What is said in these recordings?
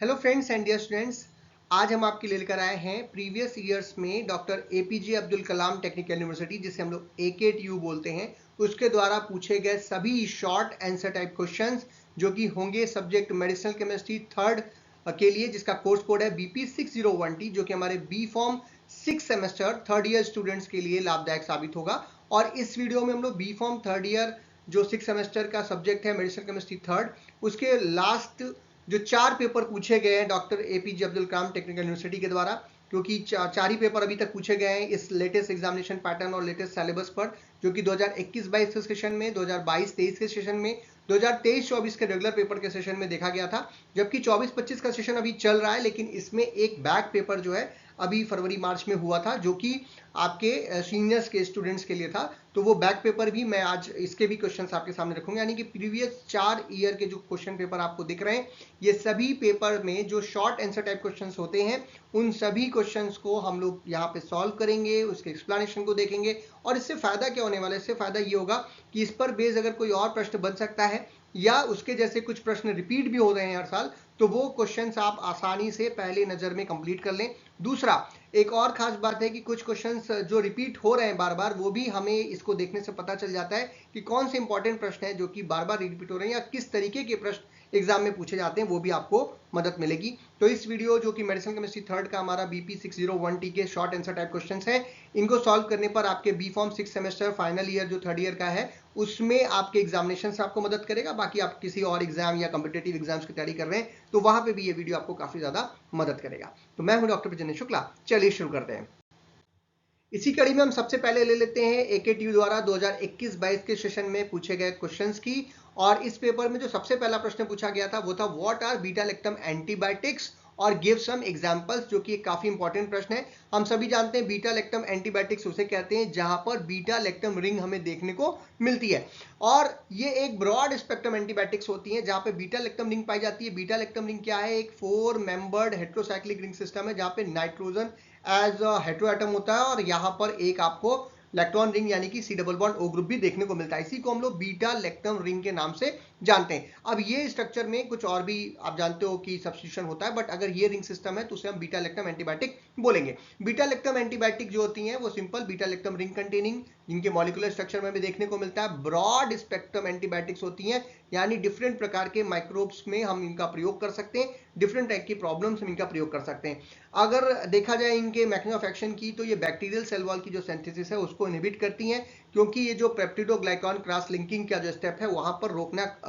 Hello friends and dear students, आज हम आपके लिए लेकर आए हैं प्रीवियस ईयर्स में doctor APJ Abdul Kalam technical university, जिसे हम लोग एकेटीयू बोलते हैं, उसके द्वारा पूछे गए सभी शॉर्ट आंसर टाइप क्वेश्चंस जो कि होंगे सब्जेक्ट मेडिसिनल केमिस्ट्री थर्ड के लिए, जिसका कोर्स कोड है BP601T, जो कि हमारे B pharm 6 semester third year students के लिए लाभदायक साबित होगा। और इस वीडियो में हम लोग बी फॉर्म थर्ड ईयर जो 6 सेमेस्टर का सब्जेक्ट है मेडिसिनल केमिस्ट्री थर्ड, उसके लास्ट जो 4 पेपर पूछे गए हैं doctor APJ Abdul Kalam technical university के द्वारा, क्योंकि चार ही पेपर अभी तक पूछे गए हैं इस लेटेस्ट एग्जामिनेशन पैटर्न और लेटेस्ट सिलेबस पर, जो कि 2021-22 के सेशन में, 2022-23 के सेशन में, 2023-24 के रेगुलर पेपर के सेशन में देखा गया था। जबकि 24-25 का सेशन अभी चल रहा है, लेकिन इसमें एक बैक पेपर जो है अभी फरवरी मार्च में हुआ था, जो कि आपके सीनियर्स के स्टूडेंट्स के लिए था। तो वो बैक पेपर भी मैं आज इसके भी क्वेश्चंस आपके सामने रखूंगा, यानी कि प्रीवियस 4 ईयर के जो क्वेश्चन पेपर आपको दिख रहे हैं, ये सभी पेपर में जो शॉर्ट आंसर टाइप क्वेश्चंस होते हैं, उन सभी क्वेश्चंस को हम लोग यहाँ पे सॉल्व करेंगे, उसके एक्सप्लेनेशन को देखेंगे। और इससे फायदा क्या होने वाला है? इससे फायदा ये होगा कि इस पर बेस अगर कोई और प्रश्न बन सकता है या उसके जैसे कुछ प्रश्न रिपीट भी हो रहे हैं हर साल, तो वो क्वेश्चंस आप आसानी से पहले नजर में कंप्लीट कर लें। दूसरा, एक और खास बात है कि कुछ क्वेश्चंस जो रिपीट हो रहे हैं बार बार, वो भी हमें इसको देखने से पता चल जाता है कि कौन से इंपॉर्टेंट प्रश्न है जो कि बार बार रिपीट हो रहे हैं या किस तरीके के प्रश्न एग्जाम में पूछे जाते हैं, वो भी आपको मदद मिलेगी। तो इस वीडियो जो कि मेडिसिनल केमिस्ट्री थर्ड का हमारा BP601T के शॉर्ट आंसर टाइप क्वेश्चंस हैं, इनको सॉल्व करने पर आपके B pharm 6 semester final year जो थर्ड ईयर का है, उसमें आपके एग्जामिनेशन से आपको मदद करेगा। बाकी आप किसी और एग्जाम या कॉम्पिटेटिव एग्जाम्स की तैयारी कर रहे हैं तो वहां पे भी ये वीडियो आपको काफी ज्यादा मदद करेगा। तो मैं हूं डॉक्टर प्रजन्य शुक्ला, चलिए शुरू करते हैं। इसी कड़ी में हम सबसे पहले ले लेते हैं एकेटीयू द्वारा 2021-22 के सेशन में पूछे गए क्वेश्चंस की। और इस पेपर में जो सबसे पहला प्रश्न पूछा गया था वो था what are beta lactam antibiotics और गिव सम एग्जांपल्स, जो कि एक काफी इंपॉर्टेंट प्रश्न है। हम सभी जानते हैं बीटा लैक्टम एंटीबायोटिक्स उसे कहते हैं जहां पर बीटा लैक्टम रिंग हमें देखने को मिलती है। और ये एक ब्रॉड स्पेक्ट्रम एंटीबायोटिक्स होती है जहां पे बीटा लैक्टम रिंग पाई जाती है। बीटा लैक्टम रिंग क्या है? एक 4 मेंबर्ड हेट्रोसाइक्लिक रिंग सिस्टम है जहां पे नाइट्रोजन एज हेट्रो एटम होता है और यहाँ पर एक आपको इलेक्ट्रॉन रिंग यानी कि C double bond O group भी देखने को मिलता है। इसी को हम लोग बीटा लैक्टम रिंग के नाम से जानते हैं। अब ये स्ट्रक्चर में कुछ और भी आप जानते हो कि सब्स्टिट्यूशन होता है, बट अगर ये रिंग सिस्टम है तो उसे हम बीटा लैक्टम एंटीबायोटिक बोलेंगे। बीटा लैक्टम एंटीबायोटिक जो होती हैं वो simple beta lactam ring containing, जिनके मॉलिक्यूलर स्ट्रक्चर में भी देखने को मिलता है, ब्रॉड स्पेक्ट्रम एंटीबायोटिक्स होती हैं, यानी डिफरेंट प्रकार के माइक्रोब्स में हम इनका प्रयोग कर सकते हैं, डिफरेंट टाइप की प्रॉब्लम्स में इनका प्रयोग कर सकते हैं। अगर देखा जाए इनके मैकेनिज्म ऑफ एक्शन की, तो ये बैक्टीरियल सेल वॉल की जो सिंथेसिस है उसको इनहिबिट करती हैं, क्योंकि ये जो पेप्टिडोग्लाइकॉन क्रॉस लिंकिंग का जो स्टेप है वहां पर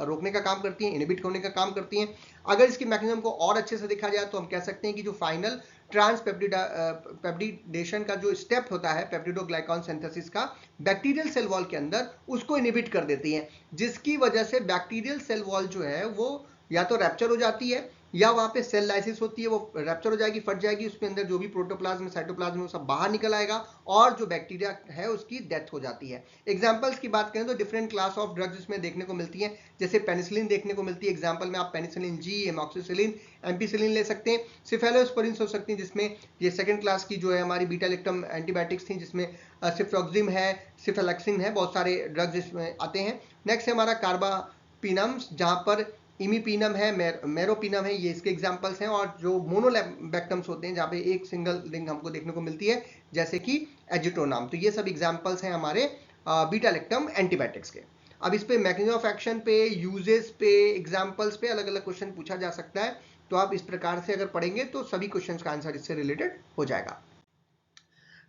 रोकने का काम करती हैं, इनहिबिट होने का काम करती हैं। अगर इसकी मैकेनिज्म को और अच्छे से देखा जाए तो हम कह सकते हैं कि जो फाइनल ट्रांसपेप्टिडेशन का जो स्टेप होता है पेप्टिडोग्लाइकॉन सिंथेसिस का बैक्टीरियल सेल वॉल के अंदर, उसको इनहिबिट कर देती हैं, जिसकी वजह से बैक्टीरियल सेल वॉल जो है वो या तो रैप्चर हो जाती है या वहां पे सेल लाइसिस होती है, वो रैप्चर हो जाएगी, फट जाएगी, उसके अंदर जो भी प्रोटोप्लाज्म साइटोप्लाज्म वो सब बाहर निकल आएगा और जो बैक्टीरिया है उसकी डेथ हो जाती है। एग्जांपल्स की बात करें तो डिफरेंट क्लास ऑफ ड्रग्स इसमें देखने को मिलती हैं, जैसे पेनिसिलिन देखने को मिलती है। एग्जांपल में आप पेनिसिलिन जी, एमॉक्सिसिलिन, एम्पिसिलिन ले सकते हैं। सिफेलोस्पोरिन हो सकती है, जिसमें ये सेकंड क्लास की जो है हमारी बीटा लैक्टम एंटीबायोटिक्स थी, जिसमें सिफ्लॉक्सिम है, सिफेलैक्सिन है, बहुत सारे ड्रग्स इसमें आते हैं। नेक्स्ट है हमारा कार्बापिनम्स, जहां पर इमीपिनम है, मेरोपिनम है, ये इसके एग्जांपल्स हैं। और जो मोनोबैक्टम्स होते हैं जहाँ पे एक सिंगल रिंग हमको देखने को मिलती है, जैसे कि एजिट्रोनाम। तो ये सब एग्जांपल्स हैं हमारे बीटा लैक्टम एंटीबायोटिक्स के। अब इस पे मैकेनिज्म ऑफ एक्शन पे, यूजेस पे, एग्जांपल्स पे अलग अलग क्वेश्चन पूछा जा सकता है। तो आप इस प्रकार से अगर पढ़ेंगे तो सभी क्वेश्चंस का आंसर इससे रिलेटेड हो जाएगा।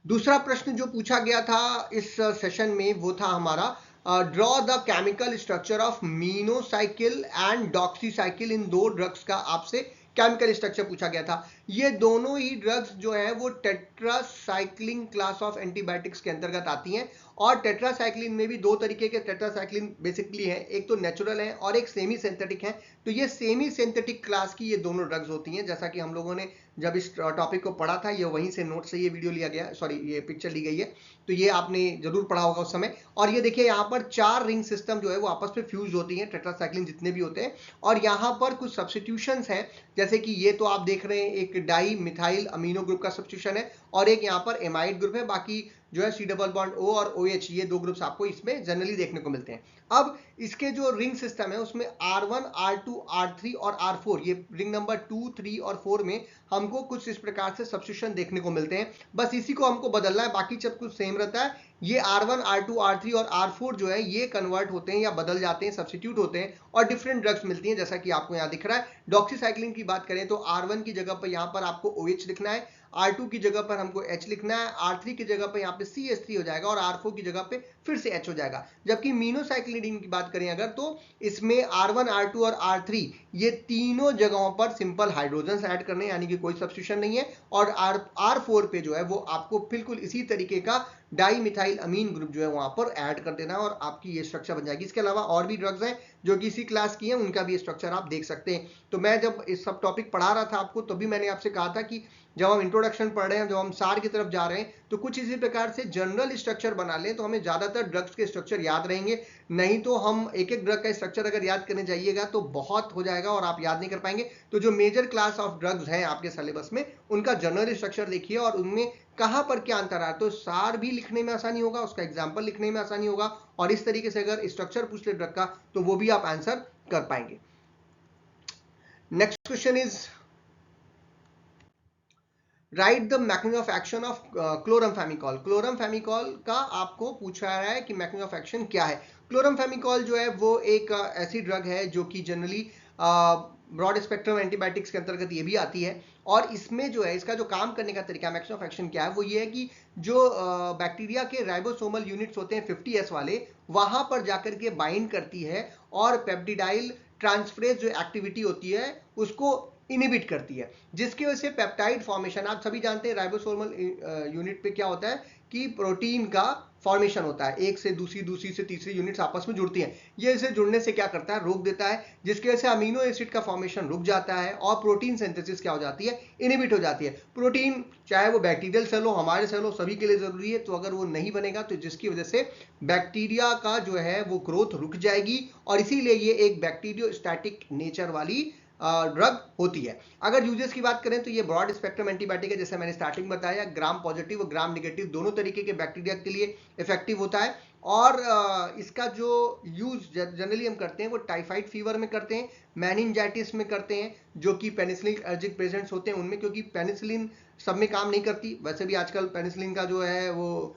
दूसरा प्रश्न जो पूछा गया था इस सेशन में वो था हमारा draw the chemical structure of minocycline and doxycycline, इन दो ड्रग्स का आपसे केमिकल स्ट्रक्चर पूछा गया था। ये दोनों ही ड्रग्स जो है वो टेट्रासाइक्लिन क्लास ऑफ एंटीबायोटिक्स के अंतर्गत आती हैं। और टेट्रासाइक्लिन में भी दो तरीके के टेट्रासाइक्लिन बेसिकली है, एक तो नेचुरल है और एक सेमी सिंथेटिक है। तो ये सेमी सिंथेटिक क्लास की ये दोनों ड्रग्स होती हैं, जैसा कि हम लोगों ने जब इस टॉपिक को पढ़ा था, ये वहीं से नोट से ये वीडियो लिया गया, सॉरी ये पिक्चर ली गई है, तो ये आपने जरूर पढ़ा होगा उस समय। और ये देखिए यहाँ पर 4 रिंग सिस्टम जो है वो आपस में फ्यूज होती हैं, टेट्रासाइक्लिन जितने भी होते हैं। और यहाँ पर कुछ सब्स्टिट्यूशंस हैं, जैसे कि ये तो आप देख रहे हैं एक डाई मिथाइल अमीनो ग्रुप का सब्स्टिट्यूशन है और एक यहाँ पर एमाइड ग्रुप है। बाकी जो है C डबल बॉन्ड O और OH, ये 2 ग्रुप्स आपको इसमें जनरली देखने को मिलते हैं। अब इसके जो रिंग सिस्टम है उसमें R1, R2, R3 और R4, ये रिंग नंबर 2, 3 और 4 में हमको कुछ इस प्रकार से सब्स्टिट्यूशन देखने को मिलते हैं। बस इसी को हमको बदलना है, बाकी सब कुछ सेम रहता है। ये R1, R2, R3 और R4 जो है ये कन्वर्ट होते हैं या बदल जाते हैं, सब्स्टिट्यूट होते हैं और डिफरेंट ड्रग्स मिलती हैं, जैसा कि आपको यहाँ दिख रहा है। डॉक्सीसाइक्लिन की बात करें तो R1 की जगह पर यहाँ पर आपको OH लिखना है, R2 की जगह पर हमको H लिखना है, R3 की जगह पर यहाँ पे CH3 हो जाएगा और R4 की जगह पे फिर से H हो जाएगा। जबकि मीनोसाइक्लिन की बात करें अगर, तो इसमें R1, R2 और R3 ये तीनों जगहों पर सिंपल हाइड्रोजन ऐड करने, यानी कि कोई सब्स्टिट्यूशन नहीं है। और R4 पे जो है वो आपको बिल्कुल इसी तरीके का डाई मिथाइल अमीन ग्रुप जो है वहां पर ऐड कर देना और आपकी ये स्ट्रक्चर बन जाएगी। इसके अलावा और भी ड्रग्स हैं जो कि इसी क्लास की हैं, उनका भी स्ट्रक्चर आप देख सकते हैं। तो मैं जब इस सब टॉपिक पढ़ा रहा था आपको, तभी मैंने आपसे कहा था कि जब हम इंट्रोडक्शन पढ़ रहे हैं, जब हम सार की तरफ जा रहे हैं, तो कुछ इसी प्रकार से जनरल स्ट्रक्चर बना लें तो हमें ज्यादातर ड्रग्स के स्ट्रक्चर याद रहेंगे। नहीं तो हम एक एक ड्रग का स्ट्रक्चर अगर याद करने जाइएगा तो बहुत हो जाएगा और आप याद नहीं कर पाएंगे। तो जो मेजर क्लास ऑफ ड्रग्स हैं आपके सिलेबस में, उनका जनरल स्ट्रक्चर देखिए और उनमें कहां पर क्या अंतर है, तो सार भी लिखने में आसानी होगा, उसका एग्जाम्पल लिखने में आसानी होगा, और इस तरीके से अगर स्ट्रक्चर पूछ ले ड्रग का तो वो भी आप आंसर कर पाएंगे। Next question is write the mechanism of action of chloramphenicol. Chloramphenicol का आपको पूछा रहा है कि मैकेनिज्म ऑफ एक्शन क्या है। क्लोरमफेमिकॉल जो है वो एक ऐसी ड्रग है जो कि जनरली ब्रॉड स्पेक्ट्रम एंटीबायोटिक्स के अंतर्गत ये भी आती है। और इसमें जो है इसका जो काम करने का तरीका, मैकेनिज्म ऑफ एक्शन क्या है, वो ये है कि जो बैक्टीरिया के राइबोसोमल यूनिट्स होते हैं 50S वाले, वहां पर जाकर के बाइंड करती है और पेप्टिडाइल ट्रांसफरेज जो एक्टिविटी होती है उसको इनिबिट करती है, जिसकी वजह से पेप्टाइड फॉर्मेशन, आप सभी जानते हैं राइबोसोमल यूनिट पे क्या होता है कि प्रोटीन का फॉर्मेशन होता है, एक से दूसरी, दूसरी से तीसरी यूनिट्स आपस में जुड़ती हैं। ये इसे जुड़ने से क्या करता है, रोक देता है, जिसकी वजह से अमीनो एसिड का फॉर्मेशन रुक जाता है और प्रोटीन सिंथेसिस क्या हो जाती है, इनिबिट हो जाती है। प्रोटीन चाहे वो बैक्टीरियल सेल हो, हमारे सेल हो, सभी के लिए जरूरी है। तो अगर वो नहीं बनेगा तो जिसकी वजह से बैक्टीरिया का जो है वो ग्रोथ रुक जाएगी, और इसीलिए ये एक बैक्टीरियोस्टैटिक नेचर वाली ड्रग होती है। अगर यूजेस की बात करें तो ये ब्रॉड स्पेक्ट्रम एंटीबायोटिक है, जैसे मैंने स्टार्टिंग बताया, ग्राम पॉजिटिव और ग्राम नेगेटिव दोनों तरीके के बैक्टीरिया के लिए इफेक्टिव होता है। और इसका जो यूज जनरली हम करते हैं वो टाइफाइड फीवर में करते हैं, मेनिंजाइटिस में करते हैं, जो कि पेनिसिलिन एलर्जिक पेशेंट्स होते हैं उनमें, क्योंकि पेनिसिलिन सब में काम नहीं करती। वैसे भी आजकल पेनिसिलिन का जो है वो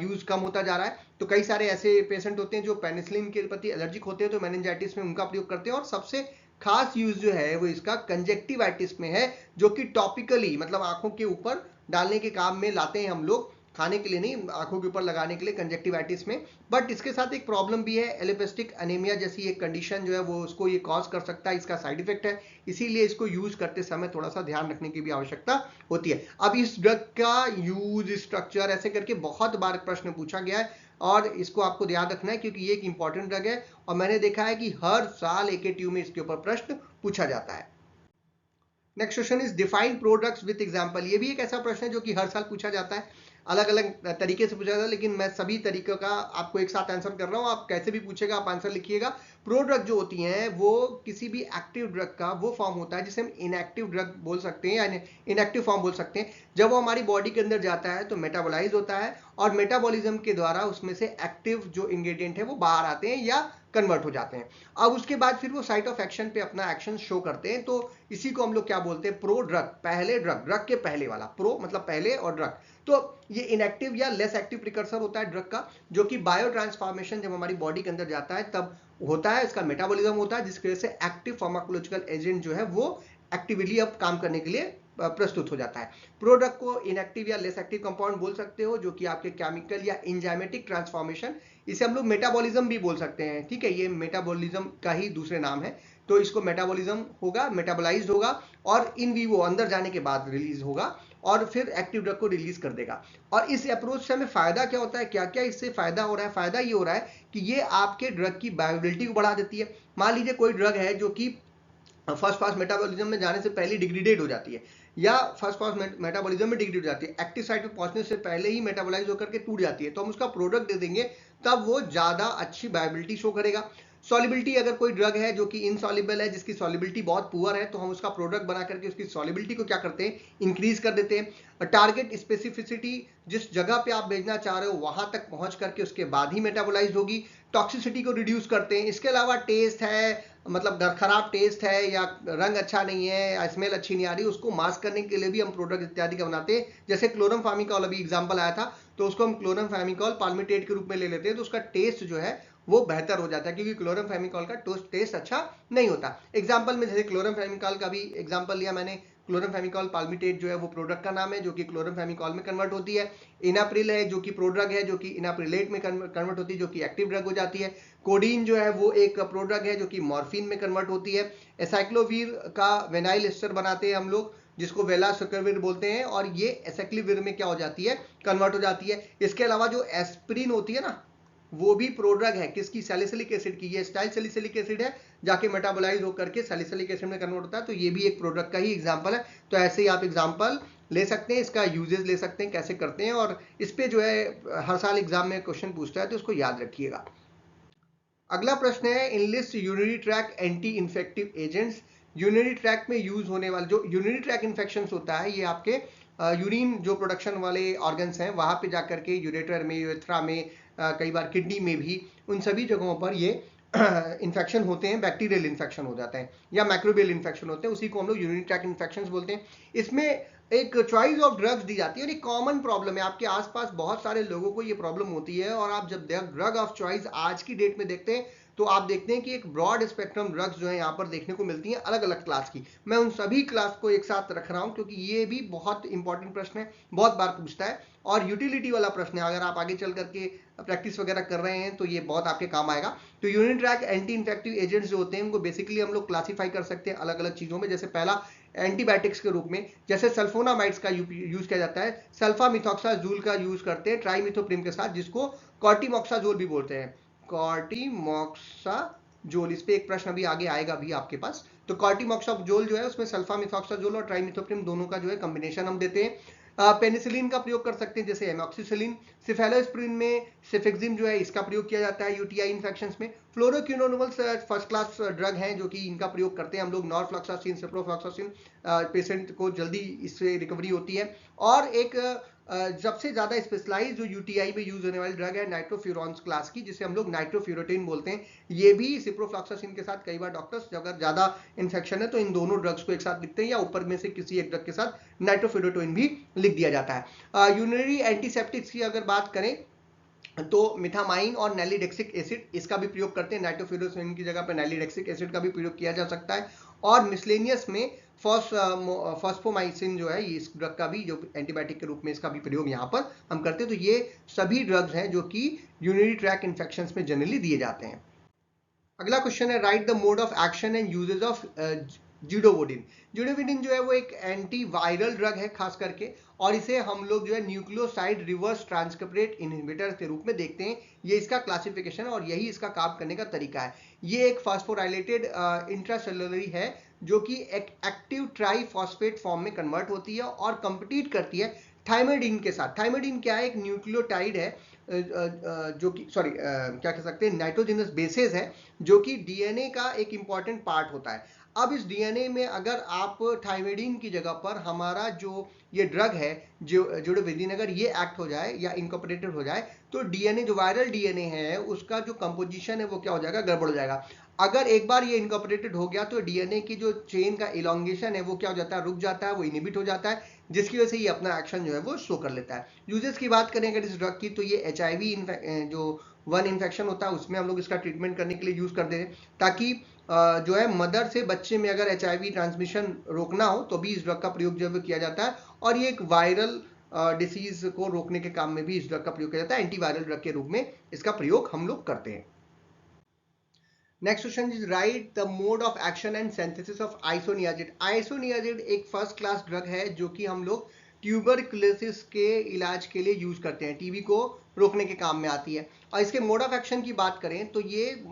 यूज कम होता जा रहा है। तो कई सारे ऐसे पेशेंट होते हैं जो पेनिसिलिन के प्रति एलर्जिक होते हैं, तो मेनिंजाइटिस में उनका प्रयोग करते हैं। और सबसे खास यूज जो है वो इसका कंजेक्टिवाइटिस में है, जो कि टॉपिकली मतलब आंखों के ऊपर डालने के काम में लाते हैं हम लोग, खाने के लिए नहीं, आंखों के ऊपर लगाने के लिए कंजेक्टिवाइटिस में। बट इसके साथ एक प्रॉब्लम भी है, एलिपेस्टिक एनीमिया जैसी एक कंडीशन जो है वो उसको ये कॉज कर सकता है, इसका साइड इफेक्ट है। इसीलिए इसको यूज करते समय थोड़ा सा ध्यान रखने की भी आवश्यकता होती है। अब इस ड्रग का यूज, स्ट्रक्चर, ऐसे करके बहुत बार प्रश्न पूछा गया है और इसको आपको याद रखना है, क्योंकि ये एक इंपॉर्टेंट ड्रग है और मैंने देखा है कि हर साल AKTU में इसके ऊपर प्रश्न पूछा जाता है। Next question is define products with example. ये भी एक ऐसा प्रश्न है जो कि हर साल पूछा जाता है, अलग अलग तरीके से पूछा जाता है, लेकिन मैं सभी तरीकों का आपको एक साथ आंसर कर रहा हूं। आप कैसे भी पूछेगा आप आंसर लिखिएगा। प्रोड्रग जो होती हैं वो किसी भी एक्टिव ड्रग का वो फॉर्म होता है जिसे हम इनएक्टिव ड्रग बोल सकते हैं या इनएक्टिव फॉर्म बोल सकते हैं। जब वो हमारी बॉडी के अंदर जाता है तो मेटाबोलाइज होता है और मेटाबॉलिज्म के द्वारा उसमें से एक्टिव जो इंग्रेडिएंट है वो बाहर आते हैं या कन्वर्ट हो जाते हैं। अब उसके बाद फिर वो साइट ऑफ एक्शन पे अपना एक्शन शो करते हैं। तो इसी को हम लोग क्या बोलते हैं, प्रो ड्रग, पहले ड्रग, ड्रग के पहले वाला, प्रो मतलब पहले और ड्रग। तो ये इनएक्टिव या लेस एक्टिव प्रिकर्सर होता है ड्रग का, जो कि बायो ट्रांसफॉर्मेशन जब हमारी बॉडी के अंदर जाता है तब होता है, इसका मेटाबॉलिज्म होता है, जिसकी वजह से एक्टिव फार्माकोलॉजिकल एजेंट जो है वो एक्टिवली अब काम करने के लिए प्रस्तुत हो जाता है। प्रोडक्ट को इनएक्टिव या लेस एक्टिव कंपाउंड बोल सकते हो, जो कि आपके केमिकल या एंजाइमेटिक ट्रांसफॉर्मेशन, इसे हम लोग मेटाबॉलिज्म भी बोल सकते हैं। ठीक है, ये मेटाबॉलिज्म का ही दूसरे नाम है। तो इसको मेटाबॉलिज्म होगा, मेटाबोलाइज्ड होगा और इन वीवो अंदर जाने के बाद रिलीज होगा और फिर एक्टिव ड्रग को रिलीज कर देगा। और इस अप्रोच से हमें फायदा क्या होता है, क्या क्या इससे फायदा हो रहा है? फायदा ये हो रहा है कि ये आपके ड्रग की बायोबिलिटी को बढ़ा देती है। मान लीजिए कोई ड्रग है जो कि फर्स्ट पास मेटाबॉलिज्म में जाने से पहले डिग्रेडेड हो जाती है या फर्स्ट पास मेटाबॉलिज्म में डिग्रेडेड हो जाती है, एक्टिव साइट पे पहुंचने से पहले ही मेटाबोलाइज होकर के टूट जाती है, तो हम उसका प्रोडक्ट दे देंगे तब वो ज्यादा अच्छी बायोबिलिटी शो करेगा। सॉलिबिलिटी, अगर कोई ड्रग है जो कि इनसॉल्युबल है, जिसकी सॉलिबिलिटी बहुत पुअर है, तो हम उसका प्रोडक्ट बना करके उसकी सॉलिबिलिटी को क्या करते हैं, इंक्रीज कर देते हैं। टारगेट स्पेसिफिसिटी, जिस जगह पे आप भेजना चाह रहे हो वहां तक पहुंच करके उसके बाद ही मेटाबोलाइज होगी। टॉक्सिसिटी को रिड्यूस करते हैं। इसके अलावा टेस्ट है, मतलब खराब टेस्ट है या रंग अच्छा नहीं है या स्मेल अच्छी नहीं आ रही, उसको मास्क करने के लिए भी हम प्रोडक्ट इत्यादि का बनाते हैं। जैसे क्लोरमफेमिकॉल अभी एग्जांपल आया था, तो उसको हम क्लोरमफेमिकॉल पाल्मिटेट के रूप में ले लेते हैं, तो उसका टेस्ट जो है वो बेहतर हो जाता है, क्योंकि क्लोरमफेमिकॉल का टेस्ट अच्छा नहीं होता। एग्जांपल में जैसे क्लोरमफेमिकॉल का भी एग्जांपल लिया मैंने, क्लोरमफेमिकॉल पाल्मिटेट जो है वो प्रोडक्ट का नाम है, जो कि क्लोरमफेमिकॉल में कन्वर्ट होती है। इनाप्रिल है जो कि प्रोड्रग है, जो कि इनाप्रिलेट में कन्वर्ट होती है, जो कि एक्टिव ड्रग हो जाती है। कोडीन जो है वो एक प्रोड्रग है जो कि मॉर्फिन में कन्वर्ट होती है। एसाइक्लोवीर का वेनाइल एस्टर बनाते हैं हम लोग, जिसको वेलासोकरविर बोलते हैं, और ये एसाइक्लोवीर में क्या हो जाती है, कन्वर्ट हो जाती है। इसके अलावा जो एस्प्रिन होती है ना, वो भी प्रोड्रग है किसकी, सैलिसिलिक एसिड की। ये स्टाइल सैलिसिलिक एसिड है, जाके मेटाबोलाइज होकर के सैलिसिलिक एसिड में कन्वर्ट होता है, तो ये भी एक प्रोडक्ट का ही एग्जांपल है। तो ऐसे ही आप एग्जांपल ले सकते हैं, इसका यूजेस ले सकते हैं कैसे करते हैं, और इस पे जो है हर साल एग्जाम में क्वेश्चन पूछता है, तो उसको याद रखिएगा। अगला प्रश्न है, enlist urinary track anti infective agents. Urinary track में यूज होने वाले जो यूरिनरी ट्रैक इन्फेक्शन होता है, ये आपके यूरिन जो प्रोडक्शन वाले ऑर्गन्स हैं वहां पे जाकर के यूरेटर में, यूरेथ्रा में, कई बार किडनी में भी, उन सभी जगहों पर ये इन्फेक्शन होते हैं, बैक्टीरियल इन्फेक्शन हो जाते हैं या माइक्रोबियल इन्फेक्शन होते हैं, उसी को हम लोग यूरिनरी ट्रैक इन्फेक्शन बोलते हैं। इसमें एक चॉइस ऑफ ड्रग्स दी जाती है, और एक कॉमन प्रॉब्लम है, आपके आसपास बहुत सारे लोगों को ये प्रॉब्लम होती है, और आप जब ड्रग ऑफ चॉइस आज की डेट में देखते हैं, तो आप देखते हैं कि एक ब्रॉड स्पेक्ट्रम ड्रग्स जो है यहाँ पर देखने को मिलती हैं, अलग अलग क्लास की। मैं उन सभी क्लास को एक साथ रख रहा हूँ, क्योंकि ये भी बहुत इंपॉर्टेंट प्रश्न है, बहुत बार पूछता है, और यूटिलिटी वाला प्रश्न है। अगर आप आगे चल करके प्रैक्टिस वगैरह कर रहे हैं तो ये बहुत आपके काम आएगा। तो urine track anti infective agents जो होते हैं, उनको बेसिकली हम लोग क्लासीफाई कर सकते हैं अलग अलग चीजों में। जैसे पहला, एंटीबायोटिक्स के रूप में, जैसे सल्फोनामाइड्स का यूज किया जाता है, सल्फामिथॉक्साजोल का यूज करते हैं ट्राइमिथोप्रिम के साथ, जिसको कॉर्टिमॉक्साजोल भी बोलते हैं, कॉर्टिमॉक्साजोल। इस पे एक प्रश्न अभी आगे आएगा भी आपके पास। तो कॉर्टिमॉक्साजोल जो है उसमें सल्फामिथॉक्साजोल और ट्राइमिथोप्रिम दोनों का जो है कॉम्बिनेशन हम देते हैं। पेनिसिलिन का प्रयोग कर सकते हैं, जैसे एमॉक्सिसिलिन। सिफेलोस्प्रिन में सिफिक्सिन जो है, इसका प्रयोग किया जाता है यूटीआई इन्फेक्शंस में। फ्लोरोक्विनोलोल फर्स्ट क्लास ड्रग हैं जो कि इनका प्रयोग करते हैं हम लोग, नॉरफ्लॉक्सासिन, सिप्रोफ्लॉक्सासिन, पेशेंट को जल्दी इससे रिकवरी होती है। और एक सबसे ज्यादा स्पेशलाइज जो यूटीआई में यूज होने वाली ड्रग है, नाइट्रोफ्यूरॉन्स क्लास की, जिसे हम लोग नाइट्रोफ्यूरोटिन बोलते हैं। ये भी सिप्रोफ्लॉक्सासिन के साथ कई बार डॉक्टर्स, अगर ज्यादा इन्फेक्शन है तो इन दोनों ड्रग्स को एक साथ लिखते हैं, या ऊपर में से किसी एक ड्रग के साथ नाइट्रोफ्यूरोटिन भी लिख दिया जाता है। यूरिनरी एंटीसेप्टिक्स की अगर बात करें तो मिथामाइन और नैलीडेक्सिक एसिड, इसका भी प्रयोग करते हैं। नाइट्रोफ्यूरोसिन की जगह पर नैलीडेक्सिक एसिड का भी प्रयोग किया जा सकता है। और मिसलेनियस में फॉस्फोमाइसिन जो है, इस ड्रग का भी, जो एंटीबायोटिक के रूप में इसका भी प्रयोग यहाँ पर हम करते हैं। तो ये सभी ड्रग्स हैं जो कि यूरिनरी ट्रैक इन्फेक्शंस में जनरली दिए जाते हैं। अगला क्वेश्चन है, write the mode of action and uses of zidovudine. Zidovudine जो है वो एक एंटी वायरल ड्रग है खास करके, और इसे हम लोग जो है न्यूक्लियोसाइड रिवर्स ट्रांसक्रिप्टेज इनहिबिटर के रूप में देखते हैं। ये इसका क्लासिफिकेशन है, और यही इसका काम करने का तरीका है। ये एक फास्फोराइलेटेड इंट्रासेलुलरी है, जो कि एक एक्टिव ट्राइफॉस्फेट फॉर्म में कन्वर्ट होती है और कंपीट करती है थाइमाइडिन के साथ। थाइमाइडिन क्या है, एक न्यूक्लियोटाइड है, जो कि क्या कह सकते हैं, नाइट्रोजनस बेसेस है, जो कि डीएनए का एक इंपॉर्टेंट पार्ट होता है। अब इस डीएनए में अगर आप थाइमाइडिन की जगह पर हमारा जो ये ड्रग है, जो जिडोविडिन, अगर ये एक्ट हो जाए या इनकॉर्पोरेटेड हो जाए, तो डीएनए, जो वायरल डीएनए है, उसका जो कंपोजिशन है वो क्या हो जाएगा, गड़बड़ हो जाएगा। अगर एक बार ये इनकॉर्पोरेटेड हो गया तो डीएनए की जो चेन का इलोंगेशन है वो क्या हो जाता है, रुक जाता है, वो इनहिबिट हो जाता है, जिसकी वजह से ये अपना एक्शन जो है वो शो कर लेता है। यूजेस की बात करें अगर इस ड्रग की, तो ये एचआईवी जो वन इन्फेक्शन होता है उसमें हम लोग इसका ट्रीटमेंट करने के लिए यूज करते हैं, ताकि जो है मदर से बच्चे में अगर एचआईवी ट्रांसमिशन रोकना हो तो भी इस ड्रग का प्रयोग जो है किया जाता है। और ये एक वायरल डिसीज को रोकने के काम में भी इस ड्रग का प्रयोग किया जाता है। एंटीवायरल ड्रग के रूप में इसका प्रयोग हम लोग करते हैं। Next question is, write the mode of action and synthesis of isoniazid. Isoniazid एक फर्स्ट क्लास ड्रग है जो कि हम लोग ट्यूबरकुलोसिस के इलाज के लिए यूज करते हैं, टीबी को रोकने के काम में आती है। और इसके मोड ऑफ एक्शन की बात करें तो ये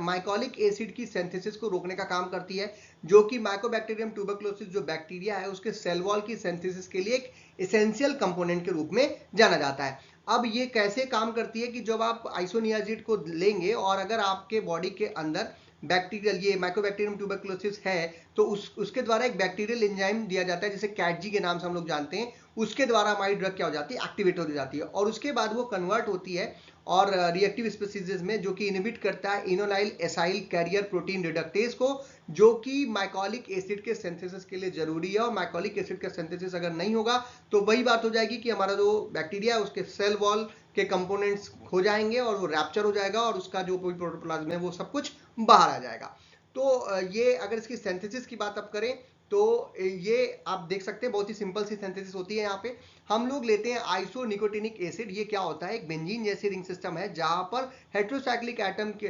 माइकोलिक एसिड की सिंथेसिस को रोकने का काम करती है, जो कि माइकोबैक्टीरियम ट्यूबरकुलोसिस जो बैक्टीरिया है उसके सेल वॉल की सिंथेसिस के लिए एक एसेंशियल कंपोनेंट के रूप में जाना जाता है। अब ये कैसे काम करती है कि जब आप आइसोनियाजिड को लेंगे और अगर आपके बॉडी के अंदर बैक्टीरियल ये माइकोबैक्टीरियम ट्यूबरकुलोसिस है तो उसके द्वारा एक बैक्टीरियल एंजाइम दिया जाता है जिसे कैटजी के नाम से हम लोग जानते हैं, उसके द्वारा हमारी ड्रग क्या हो जाती है, एक्टिवेट हो जाती है और उसके बाद वो कन्वर्ट होती है और रिएक्टिव स्पीसीज में जो कि इनहिबिट करता है इनोनाइल एसाइल कैरियर प्रोटीन रिडक्टेज को, जो कि माइकोलिक एसिड के सिंथेसिस के लिए जरूरी है। और माइकोलिक एसिड का सिंथेसिस अगर नहीं होगा तो वही बात हो जाएगी कि हमारा जो बैक्टीरिया है उसके सेल वॉल के कंपोनेंट्स खो जाएंगे और वो रैप्चर हो जाएगा और उसका जो कोई प्रोटोप्लाज्म है वो सब कुछ बाहर आ जाएगा। तो ये अगर इसकी सिंथेसिस की बात अब करें तो ये आप देख सकते हैं बहुत ही सिंपल सी सिंथेसिस होती है। यहाँ पे हम लोग लेते हैं आइसोनिकोटिनिक एसिड। ये क्या होता है, एक बेंजीन जैसी रिंग सिस्टम है जहां पर हेट्रोसाइक्लिक एटम के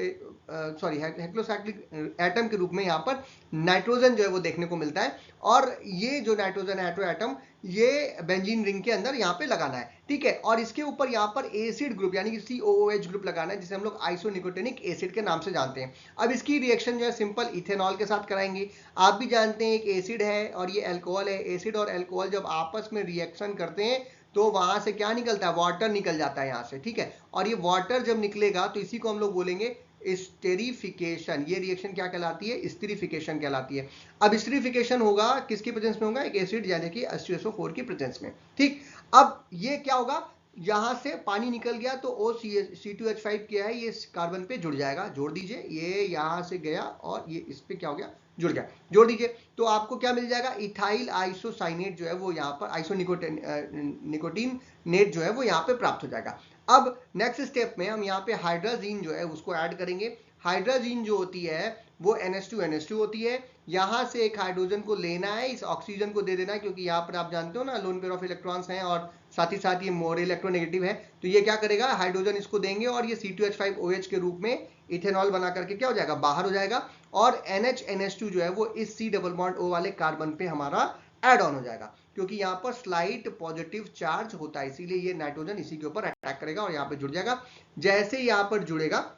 हेट्रोसाइक्लिक एटम के रूप में यहाँ पर नाइट्रोजन जो है वो देखने को मिलता है और ये जो नाइट्रोजन हेट्रो एटम ये बेंजीन रिंग के अंदर यहाँ पे लगाना है, ठीक है। और इसके ऊपर यहाँ पर एसिड ग्रुप यानी कि COOH ग्रुप लगाना है जिसे हम लोग आइसोनिकोटिनिक एसिड के नाम से जानते हैं। अब इसकी रिएक्शन जो है सिंपल इथेनॉल के साथ कराएंगे। आप भी जानते हैं एक एसिड है और ये अल्कोहल है। एसिड और अल्कोहल जब आपस में रिएक्शन करते हैं तो वहां से क्या निकलता है, वाटर निकल जाता है यहाँ से, ठीक है। और ये वाटर जब निकलेगा तो इसी को हम लोग बोलेंगे स्टेरिफिकेशन। ये रिएक्शन क्या कहलाती है, स्टेरिफिकेशन कहलाती है। अब स्टेरिफिकेशन होगा किसकी प्रेजेंस में होगा, एक एसिड यानी कि H2SO4 की प्रेजेंस में, ठीक। अब ये क्या होगा, यहां से पानी निकल गया तो C2H5 क्या है, ये कार्बन पे जुड़ जाएगा। जोड़ दीजिए, ये यहां से गया और ये इस पे क्या हो गया, जुड़ गया। जोड़ दीजिए तो आपको क्या मिल जाएगा, इथाइल आइसोसाइनेट जो है वो यहाँ पर निकोटीन नेट जो है वो यहाँ पे प्राप्त हो जाएगा। अब नेक्स्ट स्टेप में हम यहाँ पे हाइड्राजीन जो है उसको ऐड करेंगे। हाइड्राजीन जो होती है वो NH2 होती है। यहाँ से एक हाइड्रोजन को लेना है, इस ऑक्सीजन को दे देना है, क्योंकि यहाँ पर आप जानते हो ना लोन पेयर ऑफ इलेक्ट्रॉन्स हैं और साथ ही साथ ये मोर इलेक्ट्रोनेगेटिव है। तो ये क्या करेगा, हाइड्रोजन इसको देंगे और ये C2H5OH के रूप में इथेनॉल बना करके क्या हो जाएगा, बाहर हो जाएगा। और NH2 जो है वो इस C डबल बॉन्ड O वाले कार्बन पे हमारा एड ऑन हो जाएगा, क्योंकि यहाँ पर स्लाइट पॉजिटिव चार्ज होता है, इसीलिए ये नाइट्रोजन इसी के ऊपर अटैक करेगा और यहाँ पे जुड़ जाएगा। जैसे यहाँ पर जुड़ेगा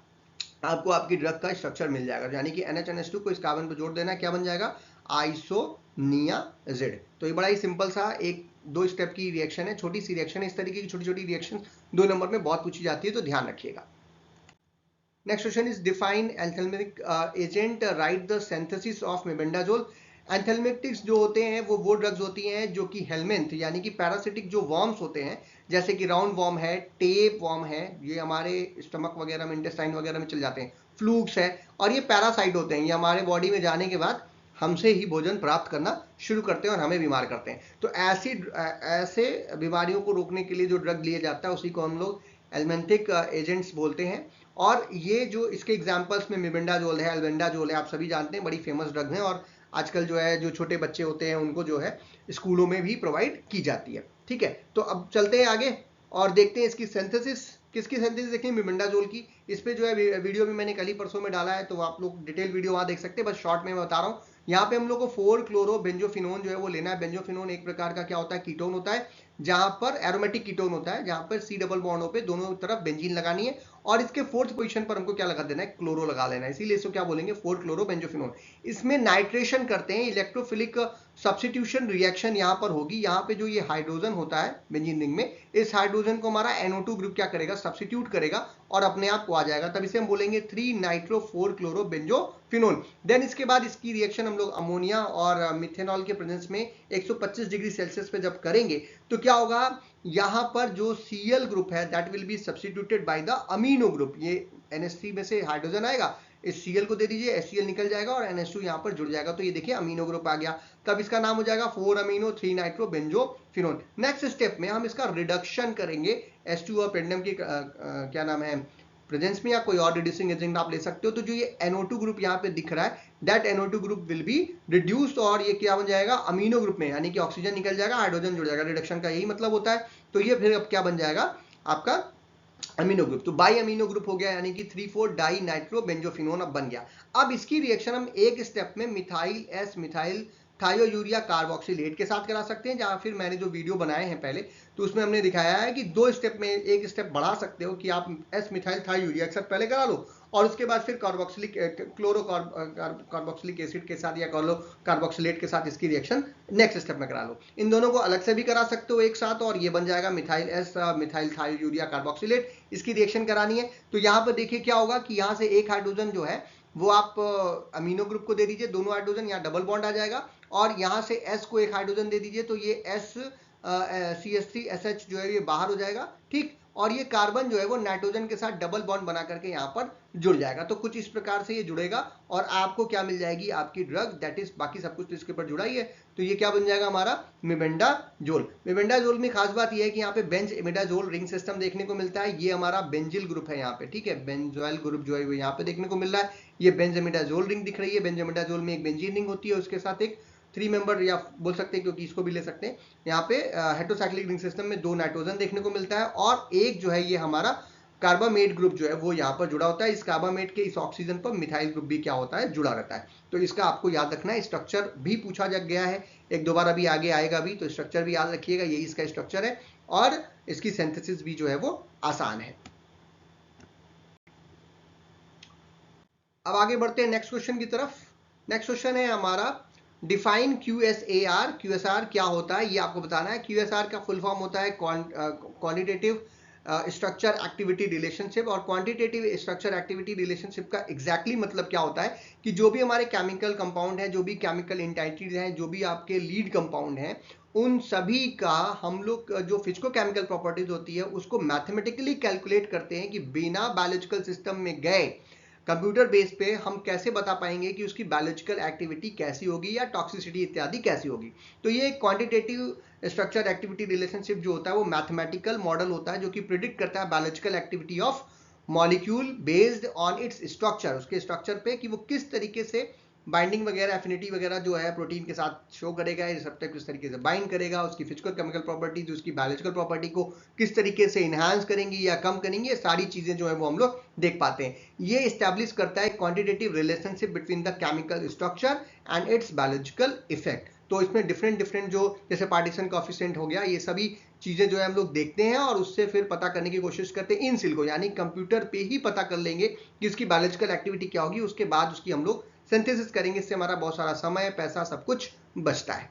आपको आपकी ड्रग का स्ट्रक्चर मिल जाएगा, यानी कि NH2 को इस कार्बन पर जोड़ देना, क्या बन जाएगा, आइसोनियाजिड। तो ये बड़ा ही सिंपल सा एक 2 स्टेप की रिएक्शन है, छोटी सी रिएक्शन है। इस तरीके की छोटी छोटी रिएक्शन 2 नंबर में बहुत पूछी जाती है, तो ध्यान रखिएगा। Next question is define anthelmintic agent, write the synthesis of mebendazole. Anthelmintics जो होते हैं वो ड्रग्स होती हैं जो कि हेलमेंथ यानी कि पैरासिटिक जो वॉर्म्स होते हैं, जैसे कि राउंड वॉर्म है, टेप वॉर्म है, ये हमारे स्टमक वगैरह में, इंटेस्टाइन वगैरह में चल जाते हैं, फ्लूक्स है, और ये पैरासाइट होते हैं। ये हमारे बॉडी में जाने के बाद हमसे ही भोजन प्राप्त करना शुरू करते हैं और हमें बीमार करते हैं। तो ऐसे बीमारियों को रोकने के लिए जो ड्रग लिया जाता है उसी को हम लोग एल्मेंटिक एजेंट्स बोलते हैं। और ये जो इसके एग्जांपल्स में मेबेंडाजोल है, अल्बेंडाजोल है, आप सभी जानते हैं, बड़ी फेमस ड्रग हैं और आजकल जो है जो छोटे बच्चे होते हैं उनको जो है स्कूलों में भी प्रोवाइड की जाती है, ठीक है। तो अब चलते हैं आगे और देखते हैं इसकी सिंथेसिस। किसकी सिंथेसिस देखिए, मेबेंडाजोल की। इस पे जो है वीडियो भी मैंने कल ही परसों में डाला है, तो आप लोग डिटेल वीडियो वहां देख सकते हैं, बस शॉर्ट में मैं बता रहा हूँ। यहाँ पे हम लोग को 4-क्लोरोबेंजोफिनोन जो है वो लेना है। बेंजोफिनोन एक प्रकार का क्या होता है, कीटोन होता है, जहां पर एरोमेटिक कीटोन होता है, जहां पर C डबल बॉन्डों पे दोनों तरफ बेंजीन लगानी है और इसके 4th पोजीशन पर हमको क्या लगा देना है, क्लोरो लगा लेना है, इसीलिए इसको क्या बोलेंगे, 4-क्लोरोबेंजोफिनोन। इसमें नाइट्रेशन करते हैं, इलेक्ट्रोफिलिक सब्स्टिट्यूशन रिएक्शन यहाँ पर होगी। यहाँ पे जो ये हाइड्रोजन होता है बेंजीन रिंग में, इस हाइड्रोजन को हमारा NO2 ग्रुप क्या करेगा, सब्स्टिट्यूट करेगा और अपने आप को आ जाएगा, तब इसे हम बोलेंगे 3-नाइट्रो-4-क्लोरोबेंजोफिनोन। देन इसके बाद इसकी रिएक्शन हम लोग अमोनिया और मिथेनॉल के प्रेजेंस में 125 डिग्री सेल्सियस पे जब करेंगे तो क्या होगा, यहाँ पर जो Cl ग्रुप है that will be substituted by the amino group. ये NH3 में से हाइड्रोजन आएगा, इस Cl को दे दीजिए, HCl निकल जाएगा और NH2 यहाँ पर जुड़ जाएगा, तो ये देखिए अमीनो ग्रुप आ गया। तब इसका नाम हो जाएगा 4-अमीनो-3-नाइट्रोबेंजोफिनोन। नेक्स्ट स्टेप में हम इसका रिडक्शन करेंगे H2 और पेंडम की क्या नाम है प्रेजेंस में, या कोई और रिड्यूसिंग एजेंट आप ले सकते हो। तो जो ये NO2 ग्रुप यहाँ पे दिख रहा है, that NO2 group will be reduced और ये क्या बन जाएगा, अमीनो ग्रुप में, यानी कि ऑक्सीजन निकल जाएगा, हाइड्रोजन जुड़ जाएगा। रिडक्शन का यही मतलब होता है। तो ये फिर अब क्या बन जाएगा आपका अमीनो ग्रुप। तो बाई अमीनो ग्रुप हो गया, यानी कि 3,4-डाई नाइट्रोबेंजोफिनोन अब बन गया। अब इसकी रिएक्शन हम एक स्टेप में मिथाइल थायोयूरिया कार्बोक्सिलेट के साथ करा सकते हैं, जहां फिर मैंने जो वीडियो बनाए हैं पहले तो उसमें हमने दिखाया है कि 2 स्टेप में एक स्टेप बढ़ा सकते हो कि आप एस मिथाइल थायोयूरिया के साथ पहले करा लो और उसके बाद फिर कार्बोक्सिलिक क्लोरो कार्बोक्सिलिक एसिड के साथ या कार्बोक्सिलेट के साथ इसकी रिएक्शन नेक्स्ट स्टेप में करा लो। इन दोनों को अलग से भी करा सकते हो एक साथ और ये बन जाएगा methyl S methyl thiourea carboxylate. इसकी रिएक्शन करानी है तो यहाँ पर देखिए क्या होगा कि यहाँ से एक हाइड्रोजन जो है वो आप अमीनो ग्रुप को दे दीजिए, दोनों हाइड्रोजन, यहाँ डबल बॉन्ड आ जाएगा और यहाँ से S को एक हाइड्रोजन दे दीजिए तो ये CH3SH जो है ये बाहर हो जाएगा, ठीक। और ये कार्बन जो है वो नाइट्रोजन के साथ डबल बॉन्ड बना करके यहाँ पर जुड़ जाएगा। तो कुछ इस प्रकार से ये जुड़ेगा और आपको क्या मिल जाएगी, आपकी ड्रग, दैट इज बाकी सब कुछ तो इसके ऊपर जुड़ा ही है। तो ये क्या बन जाएगा हमारा मेबेंडाजोल। मेबेंडाजोल में खास बात ये है कि यहाँ पे बेंज इमिडाजोल रिंग सिस्टम देखने को मिलता है। ये हमारा बेंजिल ग्रुप है यहाँ पे, ठीक है, बेंजोइल ग्रुप जो है वो यहाँ पे देखने को मिल रहा है। ये बेंजामिडाजोल रिंग दिख रही है। बेंजामिडाजोल में एक बेंजीन रिंग होती है, उसके साथ एक 3 मेंबर या बोल सकते हैं क्योंकि इसको भी ले सकते हैं, यहाँ पे हेटेरोसाइक्लिक रिंग सिस्टम में 2 नाइट्रोजन देखने को मिलता है और एक जो है ये हमारा कार्बामेट ग्रुप जो है वो यहाँ पर जुड़ा होता है। इस कार्बामेट के इस ऑक्सीजन पर मिथाइल ग्रुप भी क्या होता है, जुड़ा रहता है। तो इसका आपको याद रखना है। स्ट्रक्चर भी पूछा जा गया है एक दो बार, अभी आगे आएगा भी, तो स्ट्रक्चर भी याद रखिएगा, यही इसका स्ट्रक्चर है और इसकी सिंथेसिस भी जो है वो आसान है। अब आगे बढ़ते हैं नेक्स्ट क्वेश्चन की तरफ। नेक्स्ट क्वेश्चन है हमारा डिफाइन QSAR। QSAR क्या होता है ये आपको बताना है। QSAR का फुल फॉर्म होता है क्वांटिटेटिव स्ट्रक्चर एक्टिविटी रिलेशनशिप। और क्वांटिटेटिव स्ट्रक्चर एक्टिविटी रिलेशनशिप का एग्जैक्टली मतलब क्या होता है कि जो भी हमारे केमिकल कंपाउंड है, जो भी केमिकल एंटाइटीज हैं, जो भी आपके लीड कंपाउंड हैं, उन सभी का हम लोग जो फिजिको-केमिकल प्रॉपर्टीज होती है उसको मैथमेटिकली कैलकुलेट करते हैं कि बिना बायोलॉजिकल सिस्टम में गए कंप्यूटर बेस पे हम कैसे बता पाएंगे कि उसकी बायोलॉजिकल एक्टिविटी कैसी होगी या टॉक्सिसिटी इत्यादि कैसी होगी। तो ये क्वांटिटेटिव स्ट्रक्चर एक्टिविटी रिलेशनशिप जो होता है वो मैथमेटिकल मॉडल होता है जो कि प्रिडिक्ट करता है biological activity of molecule based on its structure, उसके स्ट्रक्चर पे कि वो किस तरीके से बाइंडिंग वगैरह एफिनिटी वगैरह जो है प्रोटीन के साथ शो करेगा, रिसेप्टर किस तरीके से बाइंड करेगा, उसकी फिजिकल केमिकल प्रॉपर्टीज उसकी बायोलॉजिकल प्रॉपर्टी को किस तरीके से इनहांस करेंगी या कम करेंगी, ये सारी चीजें जो है वो हम लोग देख पाते हैं। ये इस्टेब्लिश करता है quantitative relationship between the chemical structure and it's biological effect. तो इसमें डिफरेंट जो जैसे पार्टीशन कोएफिशिएंट हो गया, ये सभी चीजें जो है हम लोग देखते हैं और उससे फिर पता करने की कोशिश करते हैं इन सिल्को, यानी कंप्यूटर पे ही पता कर लेंगे कि इसकी बायोलॉजिकल एक्टिविटी क्या होगी, उसके बाद उसकी हम लोग सिंथेसिस करेंगे। इससे हमारा बहुत सारा समय, पैसा, सब कुछ बचता है।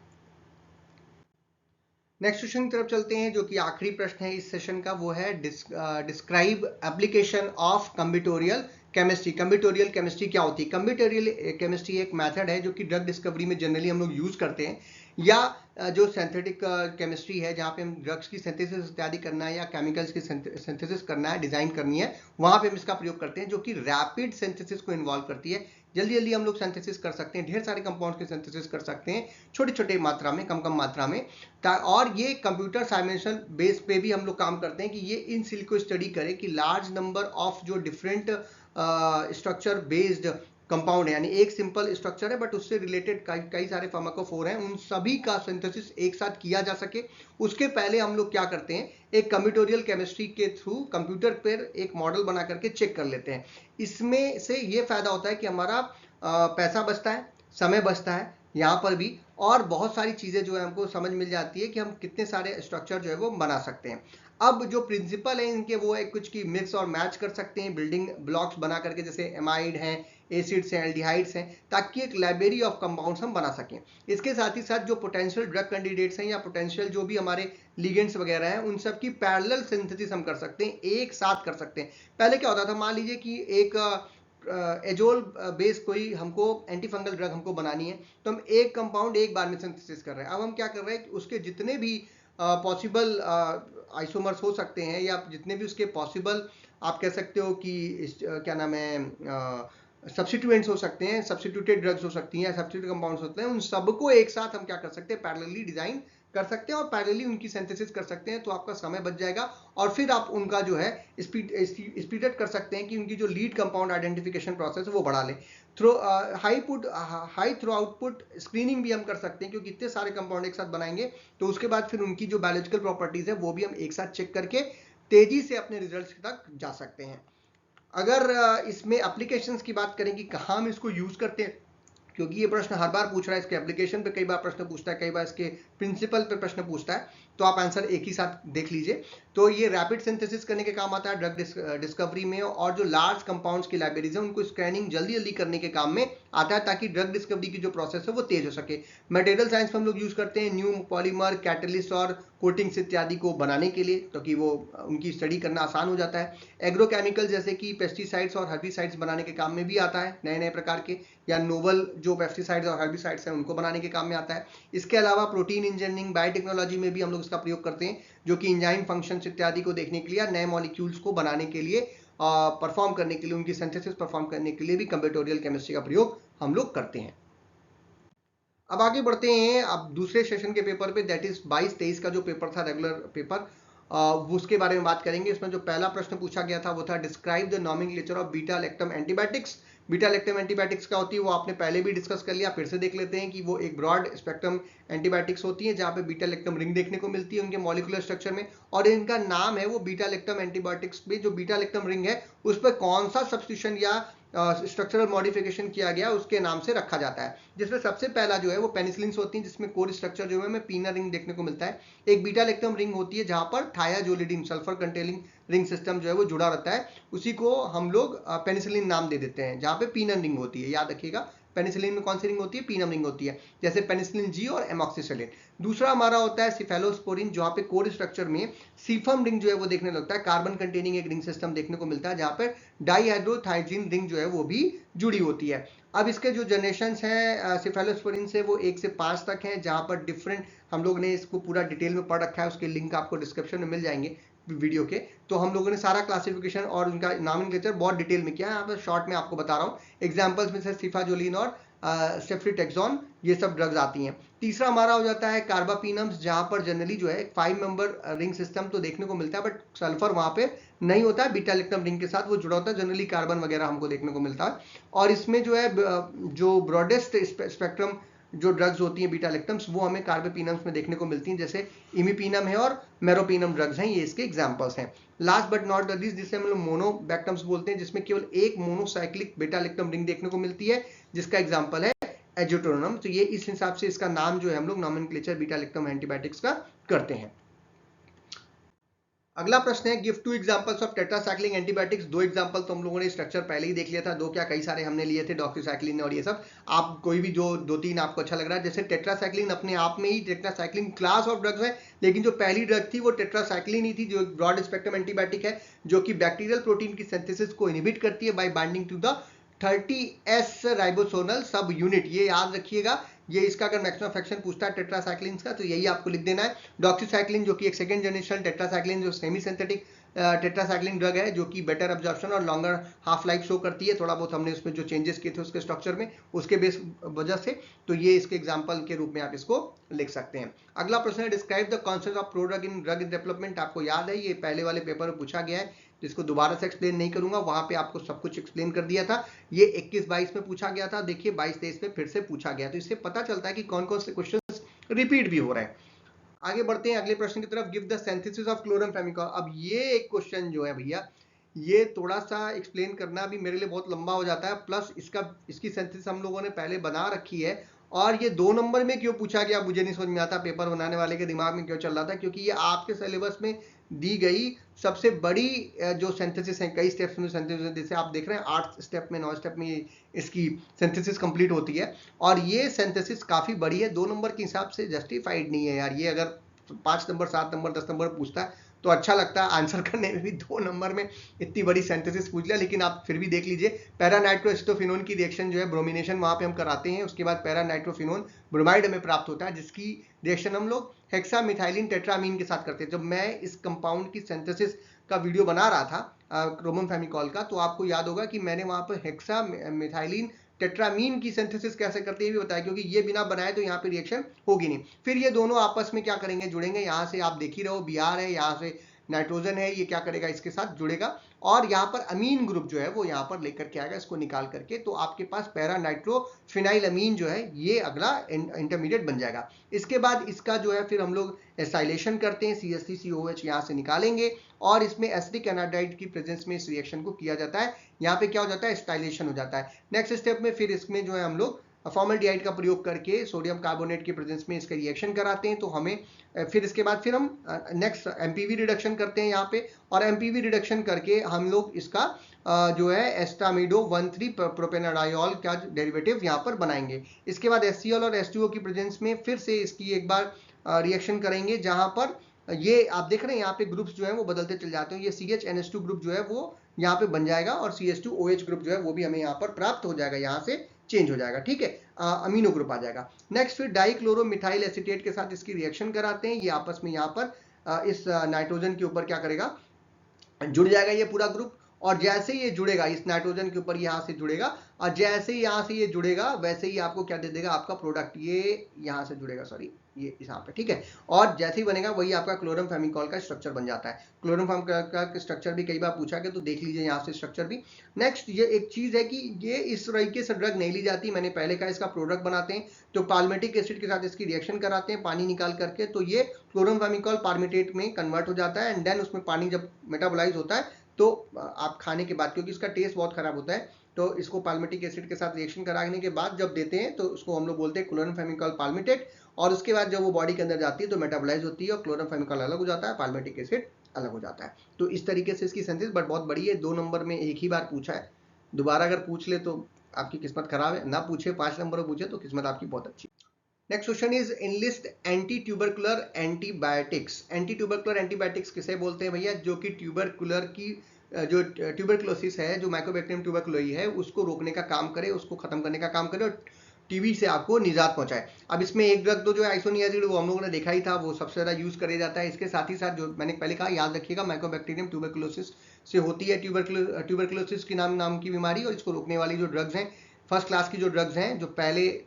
नेक्स्ट क्वेश्चन की तरफ चलते हैं जो कि आखिरी प्रश्न है इस सेशन का, वो है describe application of combinatorial chemistry. Combinatorial chemistry क्या होती है? कम्बिटोरियल केमिस्ट्री एक मेथड है जो कि ड्रग डिस्कवरी में जनरली हम लोग यूज करते हैं, या जो सिंथेटिक केमिस्ट्री है जहाँ पे हम ड्रग्स की सिंथेसिस इत्यादि करना है या केमिकल्स की सिंथेसिस करना है, डिजाइन करनी है, वहां पे हम इसका प्रयोग करते हैं, जो कि रैपिड सिंथेसिस को इन्वॉल्व करती है। जल्दी जल्दी हम लोग सिंथेसिस कर सकते हैं, ढेर सारे कंपाउंड की सिंथेसिस कर सकते हैं छोटे छोटे मात्रा में, कम मात्रा में। और ये कंप्यूटर साइमेंशन बेस पे भी हम लोग काम करते हैं कि ये इन सिल्को स्टडी करे कि लार्ज नंबर ऑफ जो डिफरेंट स्ट्रक्चर बेस्ड कंपाउंड है, यानी एक सिंपल स्ट्रक्चर है बट उससे रिलेटेड कई सारे फार्माकोफोर हैं, उन सभी का सिंथेसिस एक साथ किया जा सके। उसके पहले हम लोग क्या करते हैं, एक कम्बिटोरियल केमिस्ट्री के थ्रू कंप्यूटर पर एक मॉडल बना करके चेक कर लेते हैं। इसमें से ये फायदा होता है कि हमारा पैसा बचता है, समय बचता है यहाँ पर भी, और बहुत सारी चीजें जो है हमको समझ मिल जाती है कि हम कितने सारे स्ट्रक्चर जो है वो बना सकते हैं। अब जो प्रिंसिपल है इनके वो है कुछ की मिक्स और मैच कर सकते हैं बिल्डिंग ब्लॉक्स बना करके, जैसे एमाइड हैं, एसिड्स हैं, एल्डिहाइड्स हैं, ताकि एक लाइब्रेरी ऑफ कंपाउंड्स हम बना सकें। इसके साथ ही साथ जो पोटेंशियल ड्रग कैंडिडेट्स हैं या पोटेंशियल जो भी हमारे लिगेंड्स वगैरह हैं, उन सब की पैरेलल सिंथेसिस हम कर सकते हैं, एक साथ कर सकते हैं। पहले क्या होता था, मान लीजिए कि एक एजोल बेस कोई हमको एंटी फंगल ड्रग हमको बनानी है, तो हम एक कंपाउंड एक बार में सिंथेसिस कर रहे हैं। अब हम क्या कर रहे हैं कि उसके जितने भी पॉसिबल आइसोमर्स हो सकते हैं या जितने भी उसके पॉसिबल आप कह सकते हो कि क्या नाम है सब्स्टिट्यूएंट्स हो सकते हैं, सब्स्टिट्यूटेड ड्रग्स हो सकती हैं, सब्स्टिट्यूटेड कंपाउंड्स होते हैं, उन सबको एक साथ हम क्या कर सकते हैं, पैरेलली डिजाइन कर सकते हैं और पैरेलली उनकी सिंथेसिस कर सकते हैं। तो आपका समय बच जाएगा और फिर आप उनका जो है स्पीड कर सकते हैं कि उनकी जो लीड कंपाउंड आइडेंटिफिकेशन प्रोसेस है वो बढ़ा ले। हाई थ्रू आउटपुट स्क्रीनिंग भी हम कर सकते हैं, क्योंकि इतने सारे कंपाउंड एक साथ बनाएंगे तो उसके बाद फिर उनकी जो बायोलॉजिकल प्रॉपर्टीज है वो भी हम एक साथ चेक करके तेजी से अपने रिजल्ट्स तक जा सकते हैं। अगर इसमें एप्लीकेशंस की बात करें कि कहाँ हम इसको यूज करते हैं, क्योंकि ये प्रश्न हर बार पूछ रहा है, इसके एप्लीकेशन पे कई बार प्रश्न पूछता है, कई बार इसके प्रिंसिपल पे प्रश्न पूछता है, तो आप आंसर एक ही साथ देख लीजिए। तो ये रैपिड सिंथेसिस करने के काम आता है ड्रग डिस्कवरी में, और जो लार्ज कंपाउंड्स की लाइब्रेरीज है उनको स्कैनिंग जल्दी जल्दी करने के काम में आता है, ताकि ड्रग डिस्कवरी की जो प्रोसेस है वो तेज हो सके। मटेरियल साइंस में हम लोग यूज करते हैं न्यू पॉलीमर, कैटलिस्ट और कोटिंग्स इत्यादि को बनाने के लिए, ताकि वो उनकी स्टडी करना आसान हो जाता है। एग्रोकेमिकल जैसे कि पेस्टिसाइड्स और हर्बिसाइड्स बनाने के काम में भी आता है, नए नए प्रकार के, या नोवल जो पेस्टिसाइड्स और हर्बिसाइड्स हैं उनको बनाने के काम में आता है। इसके अलावा प्रोटीन इंजीनियरिंग, बायोटेक्नोलॉजी में भी हम लोग इसका प्रयोग करते हैं, जो कि इंजाइम फंक्शंस इत्यादि को देखने के लिए, नए मॉलिक्यूल्स को बनाने के लिए, परफॉर्म करने के लिए, उनकी सिंथेसिस परफॉर्म करने के लिए भी कम्बिनेटोरियल केमिस्ट्री का प्रयोग हम लोग करते हैं। अब आगे बढ़ते हैं अब दूसरे सेशन के पेपर पे, दैट इज 22-23 का जो पेपर था रेगुलर पेपर, उसके बारे में बात करेंगे। इसमें जो पहला प्रश्न पूछा गया था वो था describe the nomenclature of beta lactam antibiotics. Beta lactam antibiotics क्या होती है वो आपने पहले भी डिस्कस कर लिया, फिर से देख लेते हैं कि वो एक ब्रॉड स्पेक्ट्रम एंटीबायोटिक्स होती है, जहां पे बीटा लैक्टम रिंग देखने को मिलती है उनके मॉलिक्यूलर स्ट्रक्चर में, और इनका नाम है वो बीटा लैक्टम एंटीबायोटिक्स में जो बीटा लैक्टम रिंग है उस पर कौन सा सब्स्टिट्यूशन या स्ट्रक्चरल मॉडिफिकेशन किया गया उसके नाम से रखा जाता है। जिसमें सबसे पहला जो है वो पेनिसिलिन होती है, जिसमें कोर स्ट्रक्चर जो है हमें पीनर रिंग देखने को मिलता है। एक बीटा लैक्टम रिंग होती है जहां पर थायाजोलिडिन सल्फर कंटेनिंग रिंग सिस्टम जो है वो जुड़ा रहता है, उसी को हम लोग पेनिसिलिन नाम दे देते हैं, जहां पे पीनर रिंग होती है। याद रखिएगा पेनिसिलिन में कौन सी रिंग होती है, पीनम रिंग होती है, जैसे पेनिसिलिन जी और एमॉक्सिसिलिन। दूसरा हमारा होता है सिफेलोस्पोरिन, जहां पे कोर स्ट्रक्चर में सीफम रिंग जो है वो देखने लगता है, कार्बन कंटेनिंग एक रिंग सिस्टम देखने को मिलता है, जहां पर डाईहाइड्रोथाइजीन रिंग जो है वो भी जुड़ी होती है। अब इसके जो जनरेशन हैं सिफेलोस्पोरिन से वो 1 से 5 तक हैं, जहां पर डिफरेंट, हम लोग ने इसको पूरा डिटेल में पढ़ रखा है, उसके लिंक आपको डिस्क्रिप्शन में मिल जाएंगे वीडियो के। तो हम लोगों ने सारा क्लासिफिकेशन और उनका नॉमेनक्लेचर बहुत डिटेल में किया है, यहाँ पर शॉर्ट में आपको बता रहा हूँ। एग्जांपल्स में से सिफाजोलिन और सेफ्रिटेक्सोन ये सब ड्रग्स आती हैं। तीसरा हमारा हो जाता है कार्बापिनम्स, जहां पर जनरली जो है 5 मेंबर रिंग सिस्टम तो देखने को मिलता है, बट सल्फर वहां पे नहीं होता है, बीटा लैक्टम रिंग के साथ वो जुड़ा होता है, जनरली कार्बन वगैरह हमको देखने को मिलता है। और इसमें जो है जो ब्रॉडेस्ट स्पेक्ट्रम जो ड्रग्स होती हैं बीटा लैक्टम्स वो हमें कार्बापिनम्स में देखने को मिलती हैं, जैसे इमिपिनम है और मेरोपिनम ड्रग्स हैं, ये इसके एग्जांपल्स हैं। Last but not the least, जिसे हम लोग मोनोबैक्टम्स बोलते हैं, जिसमें केवल एक मोनोसाइक्लिक बीटा लैक्टम रिंग देखने को मिलती है, जिसका एग्जांपल है एजोटोनम। तो ये इस हिसाब से इसका नाम जो है हम लोग नॉमेनक्लेचर बीटा लैक्टम एंटीबायोटिक्स का करते हैं। अगला प्रश्न है give 2 examples of tetracyclic antibiotics. 2 example तो हम लोगों ने स्ट्रक्चर पहले ही देख लिया था, दो क्या कई सारे हमने लिए थे, डॉक्सीसाइक्लिन और ये सब। आप कोई भी जो 2-3 आपको अच्छा लग रहा है, जैसे टेट्रासाइक्लिन अपने आप में ही टेट्रासाइक्लिन क्लास ऑफ ड्रग्स है, लेकिन जो पहली ड्रग थी वो टेट्रासाइक्लिन ही थी, जो एक ब्रॉड स्पेक्ट्रम एंटीबायोटिक है, जो कि बैक्टीरियल प्रोटीन की सिंथेसिस को इनहिबिट करती है by binding to the 30S ribosomal subunit. ये याद रखिएगा, ये इसका अगर मैक्सिमम फ्रैक्शन पूछता है टेट्रासाइक्लिन का तो यही आपको लिख देना है। डॉक्सीसाइक्लिन जो कि एक सेकंड जनरेशन टेट्रासाइक्लिन जो सेमी सिंथेटिक टेट्रासाइक्लिन ड्रग है, जो कि बेटर एब्जॉर्प्शन और लॉन्गर हाफ लाइफ शो करती है। थोड़ा बहुत हमने उसमें जो चेंजेस किए थे उसके स्ट्रक्चर में, उसके बेस वजह से, तो ये इसके एग्जांपल के रूप में आप इसको लिख सकते हैं। अगला प्रश्न है describe the concept of prodrug in drug development. आपको याद है ये पहले वाले पेपर में पूछा गया है, जिसको दोबारा से एक्सप्लेन नहीं करूंगा, वहां पे आपको सब कुछ एक्सप्लेन कर दिया था। ये 21-22 में पूछा गया था, देखिए 22-23 में फिर से पूछा गया, तो इससे पता चलता है कि कौन कौन से क्वेश्चंस रिपीट भी हो रहे हैं। आगे बढ़ते हैं अगले प्रश्न की तरफ, give the synthesis of chloramphenicol. अब ये एक क्वेश्चन जो है भैया, ये थोड़ा सा एक्सप्लेन करना भी मेरे लिए बहुत लंबा हो जाता है, प्लस इसकी सिंथेसिस हम लोगों ने पहले बना रखी है, और ये 2 नंबर में क्यों पूछा गया मुझे नहीं समझ में आता, पेपर बनाने वाले के दिमाग में क्यों चल रहा था, क्योंकि ये आपके सिलेबस में दी गई सबसे बड़ी जो सिंथेसिस है, कई स्टेप्स में सिंथेसिस, जैसे आप देख रहे हैं 8 स्टेप में 9 स्टेप में इसकी सिंथेसिस कंप्लीट होती है, और ये सिंथेसिस काफी बड़ी है, 2 नंबर के हिसाब से जस्टिफाइड नहीं है यार। ये अगर 5 नंबर 7 नंबर 10 नंबर पूछता है तो अच्छा लगता है, आंसर करने में भी 2 नंबर में इतनी बड़ी सिंथेसिस पूछ लिया। लेकिन आप फिर भी देख लीजिए, पैरा नाइट्रोएसिटोफिनोन की रिएक्शन जो है ब्रोमिनेशन वहां पे हम कराते हैं, उसके बाद पैरा नाइट्रोफिनोन ब्रोमाइड हमें प्राप्त होता है, जिसकी रिएक्शन हम लोग हेक्सामिथाइलिन टेट्रामीन के साथ करते हैं। जब मैं इस कंपाउंड की सिंथेसिस का वीडियो बना रहा था क्रोमोफेमिकॉल का, तो आपको याद होगा कि मैंने वहां पर हेक्सामिथाइलिन टेट्रामीन की सिंथेसिस कैसे करते हैं भी बताया, क्योंकि ये बिना बनाए तो यहाँ पे रिएक्शन होगी नहीं। फिर ये दोनों आपस में क्या करेंगे, जुड़ेंगे, यहाँ से आप देख ही रहो Br है, यहाँ से नाइट्रोजन है, ये क्या करेगा इसके साथ जुड़ेगा, और यहाँ पर अमीन ग्रुप जो है वो यहाँ पर लेकर के आएगा इसको निकाल करके, तो आपके पास पैरा नाइट्रोफिनाइल अमीन जो है ये अगला इंटरमीडिएट बन जाएगा। इसके बाद इसका जो है फिर हम लोग एसाइलेशन करते हैं, CH3COH यहाँ से निकालेंगे, और इसमें एसिटिक एनाडाइड की प्रेजेंस में इस रिएक्शन को किया जाता है, यहाँ पे क्या हो जाता है, एस्टाइलेशन हो जाता है। नेक्स्ट स्टेप में फिर इसमें जो है हम लोग फॉर्मल्डिहाइड का प्रयोग करके सोडियम कार्बोनेट के प्रेजेंस में इसका रिएक्शन कराते हैं, तो हमें फिर इसके बाद फिर हम नेक्स्ट एमपीवी रिडक्शन करते हैं यहाँ पे, और एमपीवी रिडक्शन करके हम लोग इसका जो है एस्टामिडो 1,3 प्रोपेनाडायोल का डेरिवेटिव यहाँ पर बनाएंगे। इसके बाद HCl और H2O की प्रेजेंस में फिर से इसकी एक बार रिएक्शन करेंगे, जहां पर ये आप देख रहे हैं यहाँ पे ग्रुप्स जो है वो बदलते चल जाते हैं। ये CHNH2 ग्रुप जो है वो यहाँ पे बन जाएगा और CH2OH ग्रुप जो है वो भी हमें यहाँ पर प्राप्त हो जाएगा, यहाँ से चेंज हो जाएगा, ठीक है, अमीनो ग्रुप आ जाएगा। नेक्स्ट फिर डाइक्लोरोमिथाइल एसीटेट के साथ इसकी रिएक्शन कराते हैं, ये आपस में यहाँ पर इस नाइट्रोजन के ऊपर क्या करेगा, जुड़ जाएगा ये पूरा ग्रुप। और जैसे ये जुड़ेगा इस नाइट्रोजन के ऊपर यहाँ से जुड़ेगा, और जैसे ही यहाँ से ये जुड़ेगा वैसे ही आपको क्या दे देगा, आपका प्रोडक्ट ये यहाँ से जुड़ेगा, सॉरी ये यहाँ पे, ठीक है, और जैसे ही बनेगा वही आपका क्लोरमफेमिकॉल का स्ट्रक्चर बन जाता है। क्लोरमफेमिकॉल का स्ट्रक्चर भी कई बार पूछा गया, तो देख लीजिए यहाँ से स्ट्रक्चर भी। नेक्स्ट ये एक चीज है कि ये इस तरीके से ड्रग नहीं ली जाती, मैंने पहले कहा इसका प्रोडक्ट बनाते हैं, तो पाल्मेटिक एसिड के साथ इसकी रिएक्शन कराते हैं पानी निकाल करके, तो ये क्लोरमफेमिकॉल पाल्मेटेट में कन्वर्ट हो जाता है, एंड देन उसमें पानी जब मेटाबोलाइज होता है तो आप खाने के बाद, क्योंकि इसका टेस्ट बहुत खराब होता है, तो इसको पाल्मेटिक एसिड के साथ रिएक्शन कराने के बाद जब देते हैं तो उसको हम लोग बोलते हैं क्लोरमफेमिकॉल पाल्मेटेट, और उसके बाद जब वो बॉडी के अंदर जाती है तो मेटाबोलाइज होती है और क्लोरमफेमिकॉल अलग हो जाता है, पाल्मेटिक एसिड अलग हो जाता है। तो इस तरीके से इसकी सिंथेसिस बट बहुत बड़ी है, 2 नंबर में एक ही बार पूछा है, दोबारा अगर पूछ ले तो आपकी किस्मत खराब है, ना पूछे 5 नंबर में पूछे तो किस्मत आपकी बहुत अच्छी। Next question is enlist anti tubercular antibiotics. Anti tubercular antibiotics किसे बोलते हैं भैया, जो कि ट्यूबरकुलर की जो ट्यूबरकुलोसिस है, जो माइकोबैक्टीरियम ट्यूबरकुलोई है, उसको रोकने का काम करे, उसको खत्म करने का काम करे और टीबी से आपको निजात पहुंचाए। अब इसमें एक ड्रग तो जो है आइसोनियाजिड, वो हम लोगों ने देखा ही था, वो सबसे ज्यादा यूज किया जाता है। इसके साथ ही साथ जो मैंने पहले कहा, याद रखिएगा, माइकोबैक्टीरियम ट्यूबरकुलोसिस से होती है ट्यूबरकुलोसिस की नाम की बीमारी, और इसको रोकने वाली जो ड्रग्स हैं, फर्स्ट क्लास की जो ड्रग्स हैं, जो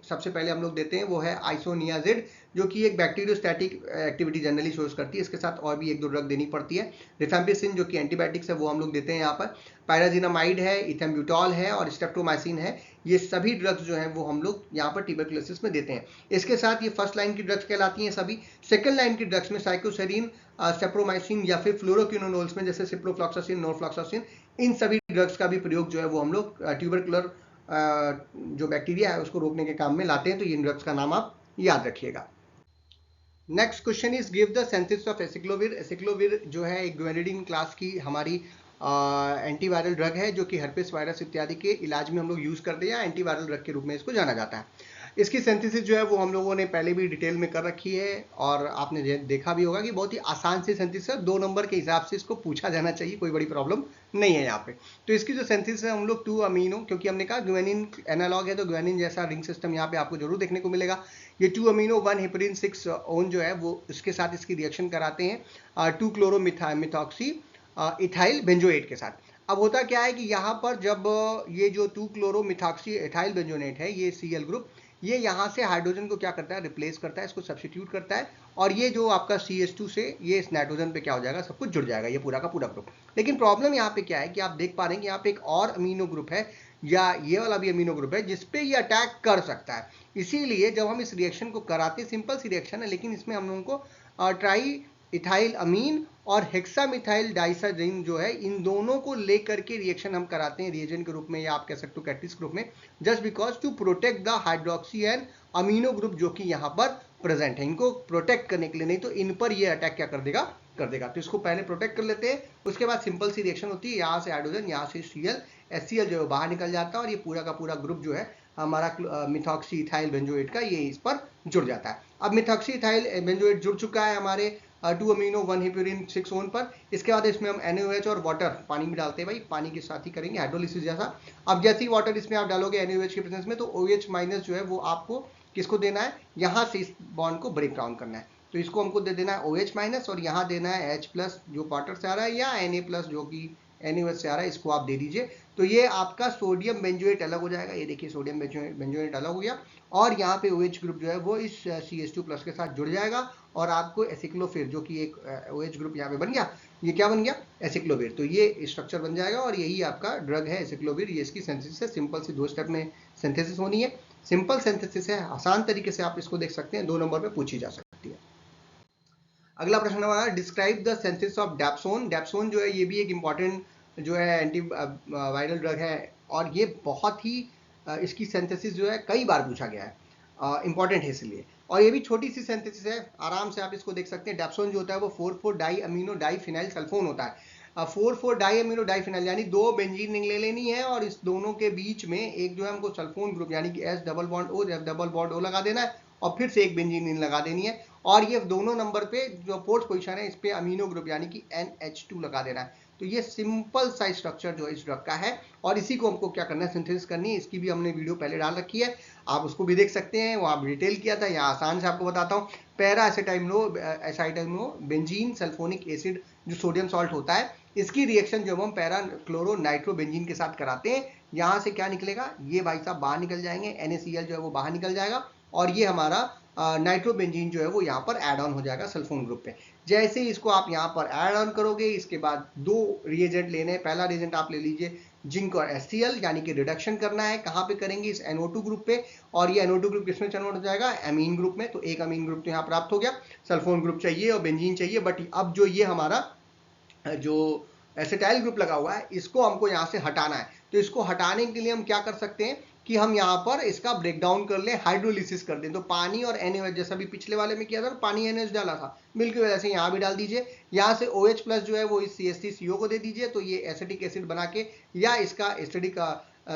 सबसे पहले हम लोग देते हैं वो है आइसोनियाजिड, जो कि एक बैक्टीरियोस्टैटिक एक्टिविटी जनरली शोज करती है। इसके साथ और भी 1-2 ड्रग देनी पड़ती है। रिफेम्पिसिन जो कि एंटीबायोटिक्स है वो हम लोग देते हैं यहाँ पर, पायराजिनामाइड है, इथेम्ब्यूटॉल है और स्ट्रेप्टोमाइसिन है, ये सभी ड्रग्स जो हैं वो हम लोग यहाँ पर ट्यूबरकुलोसिस में देते हैं। इसके साथ ये फर्स्ट लाइन की ड्रग्स कहलाती हैं सभी। सेकंड लाइन की ड्रग्स में साइक्लोसेरिन, सेप्रोमाइसिन या फिर फ्लोरोक्विनोलोल्स में जैसे सिप्रोफ्लॉक्सासिन, नोरफ्लॉक्सासिन, इन सभी ड्रग्स का भी प्रयोग जो है वो हम लोग ट्यूबरकुलर जो बैक्टीरिया है उसको रोकने के काम में लाते हैं, तो इन ड्रग्स का नाम आप याद रखिएगा। Next question is give the synthesis of aciclovir. Aciclovir जो है एक ग्वेनिडीन क्लास की हमारी एंटीवायरल ड्रग है, जो कि हर्पेस वायरस इत्यादि के इलाज में हम लोग यूज करते हैं, या एंटीवायरल ड्रग के रूप में इसको जाना जाता है। इसकी सिंथेसिस जो है वो हम लोगों ने पहले भी डिटेल में कर रखी है, और आपने देखा भी होगा कि बहुत ही आसान सी सिंथेसिस है, 2 नंबर के हिसाब से इसको पूछा जाना चाहिए, कोई बड़ी प्रॉब्लम नहीं है यहाँ पे। तो इसकी जो सिंथेसिस है हम लोग 2 अमीनो, क्योंकि हमने कहा ग्वेनिन एनालॉग है, तो ग्वेनिन जैसा रिंग सिस्टम यहाँ पे आपको जरूर देखने को मिलेगा। ये 2 अमीनो 1 हेपरिन 6 ओन जो है वो इसके साथ इसकी रिएक्शन कराते हैं 2 क्लोरोमिथॉक्सी इथाइल बेंजोएट के साथ। अब होता क्या है कि यहाँ पर जब ये जो 2 क्लोरोमिथॉक्सी इथाइल बेंजोनेट है, ये Cl ग्रुप, ये यहाँ से हाइड्रोजन को क्या करता है, रिप्लेस करता है, इसको सब्स्टिट्यूट करता है, और ये जो आपका CH2 से ये इस नाइट्रोजन पे क्या हो जाएगा, सब कुछ जुड़ जाएगा, ये पूरा का पूरा ग्रुप। लेकिन प्रॉब्लम यहाँ पे क्या है कि आप देख पा रहे हैं कि यहाँ पे एक और अमीनो ग्रुप है, या ये वाला भी अमीनो ग्रुप है, जिसपे ये अटैक कर सकता है। इसीलिए जब हम इस रिएक्शन को कराते, सिंपल सी रिएक्शन है, लेकिन इसमें हम लोगों को ट्राई इथाइल अमीन और हेक्सामिथाइल डाइसाजीन जो है, इन दोनों को लेकर के रिएक्शन हम कराते हैं रिएजेंट के रूप में, या आप कह सकते हो कैटलिस्ट ग्रुप में, just because to protect the hydroxy and amino group जो कि यहाँ पर प्रेजेंट है, इनको प्रोटेक्ट करने के लिए, नहीं तो इन पर ये अटैक क्या कर देगा, तो इसको पहले प्रोटेक्ट कर लेते हैं। उसके बाद सिंपल सी रिएक्शन होती है, यहाँ से हाइड्रोजन, यहाँ से Cl, HCl जो है बाहर निकल जाता है, और ये पूरा का पूरा ग्रुप जो है हमारा मिथॉक्सी इथाइल बेंजोएट का, ये इस पर जुड़ जाता है। अब मिथॉक्सी इथाइल बेंजोएट जुड़ चुका है हमारे 2 अमीनो 1 हेपरिन 6 ओन पर। इसके बाद इसमें हम NaOH और वाटर पानी में डालते हैं, भाई पानी के साथ ही करेंगे हाइड्रोलिसिस जैसा। अब जैसे ही वाटर इसमें आप डालोगे NaOH के प्रेजेंस में, तो OH माइनस जो है वो आपको किसको देना है, यहाँ से इस बॉन्ड को ब्रेक डाउन करना है, तो इसको हमको दे देना है OH माइनस, और यहाँ देना है H प्लस जो वाटर से आ रहा है, या Na प्लस जो कि NaOH से आ रहा है, इसको आप दे दीजिए। तो ये आपका सोडियम बेंजोएट अलग हो जाएगा, ये देखिए सोडियम बेंजोएट अलग हो गया, और यहाँ पे OH ग्रुप जो है वो इस CH2 प्लस के साथ जुड़ जाएगा, और आपको एसिक्लोफिर जो कि एक OH ग्रुप यहाँ पे बन गया, ये क्या बन गया, एसिक्लोविर। तो ये स्ट्रक्चर बन जाएगा, और यही आपका ड्रग है एसिक्लोविर। ये इसकी सिंथेसिस है, सिंपल सी 2 स्टेप में सिंथेसिस होनी है, सिंपल सिंथेसिस है, आसान तरीके से आप इसको देख सकते हैं, 2 नंबर पे पूछी जा सकती है। अगला प्रश्न हमारा, describe the synthesis of dapsone. Dapsone जो है ये भी एक इंपॉर्टेंट जो है एंटी वायरल ड्रग है, और ये बहुत ही इसकी सिंथेसिस जो है कई बार पूछा गया है, इंपॉर्टेंट है इसलिए। और ये भी छोटी सी सिंथेसिस है, आराम से आप इसको देख सकते हैं। डेप्सोन जो होता है वो 4,4 di amino di phenyl sulfone होता है। 4,4 डाई अमीनो डाई फिनाइल यानी 2 बेंजीन रिंग ले लेनी है और इस दोनों के बीच में एक जो है हमको सल्फोन ग्रुप यानी कि S double bond O F double bond O लगा देना है और फिर से एक बेंजीन रिंग लगा देनी है और ये दोनों नंबर पे जो फोर्थ पोजीशन है इस पे अमीनो ग्रुप यानी कि NH2 लगा देना है। तो ये सिंपल सा स्ट्रक्चर जो इस ड्रग का है और इसी को हमको क्या करना है, सिंथेसिस करनी है। इसकी भी हमने वीडियो पहले डाल रखी है, आप उसको भी देख सकते हैं, वहाँ डिटेल किया था। यहाँ आसान से आपको बताता हूँ। पैरा एसिटाइमनो बेंजीन सल्फोनिक एसिड जो सोडियम सॉल्ट होता है, इसकी रिएक्शन जब हम पैरा क्लोरो नाइट्रोबेंजीन के साथ कराते हैं, यहाँ से क्या निकलेगा, ये भाई साहब बाहर निकल जाएंगे, NaCl जो है वो बाहर निकल जाएगा और ये हमारा नाइट्रोबेंजीन जो है वो यहाँ पर ऐड ऑन हो जाएगा सल्फोन ग्रुप पे। जैसे ही इसको आप यहाँ पर ऐड ऑन करोगे, इसके बाद 2 रिएजेंट लेने हैं। पहला रिएजेंट आप ले लीजिए जिंक और HCl, यानी कि रिडक्शन करना है। कहाँ पे करेंगे, इस NO2 ग्रुप पे, और ये NO2 ग्रुप किसमें कन्वर्ट हो जाएगा, एमीन ग्रुप में। तो एक अमीन ग्रुप तो यहाँ प्राप्त हो गया, सल्फोन ग्रुप चाहिए और बेंजीन चाहिए। बट अब जो ये हमारा जो एसिटाइल ग्रुप लगा हुआ है, इसको हमको यहाँ से हटाना है। तो इसको हटाने के लिए हम क्या कर सकते हैं कि हम यहाँ पर इसका ब्रेकडाउन कर लें, हाइड्रोलिसिस कर दें। तो पानी और NaOH, जैसा भी पिछले वाले में किया था, पानी NaOH डाला था, बिल्कुल वैसे यहाँ भी डाल दीजिए। यहाँ से OH प्लस जो है वो इस CH3CO को दे दीजिए, तो ये एसिटिक एसिड बना के, या इसका एसिडिक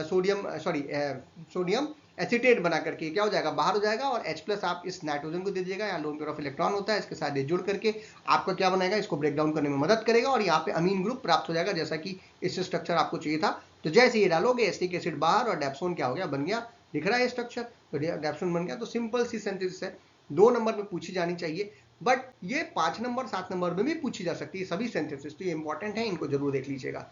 सोडियम एसिटेट बना करके क्या हो जाएगा, बाहर हो जाएगा। और H प्लस आप इस नाइट्रोजन को दे दीजिएगा, यहाँ लोन पेयर ऑफ इलेक्ट्रॉन होता है, इसके साथ ये जुड़ करके आपका क्या बनाएगा, इसको ब्रेक डाउन करने में मदद करेगा और यहाँ पे अमीन ग्रुप प्राप्त हो जाएगा, जैसा कि इस स्ट्रक्चर आपको चाहिए था। तो जैसे ये डालोगे, एसिटिक एसिड बाहर और डेप्सोन क्या हो गया, बन गया। दिख रहा है स्ट्रक्चर, तो डेप्सोन बन गया। तो सिंपल सी सिंथेसिस है, 2 नंबर में पूछी जानी चाहिए, बट ये 5 नंबर 7 नंबर में भी पूछी जा सकती है सभी सिंथेसिस। तो ये इंपॉर्टेंट है, इनको जरूर देख लीजिएगा।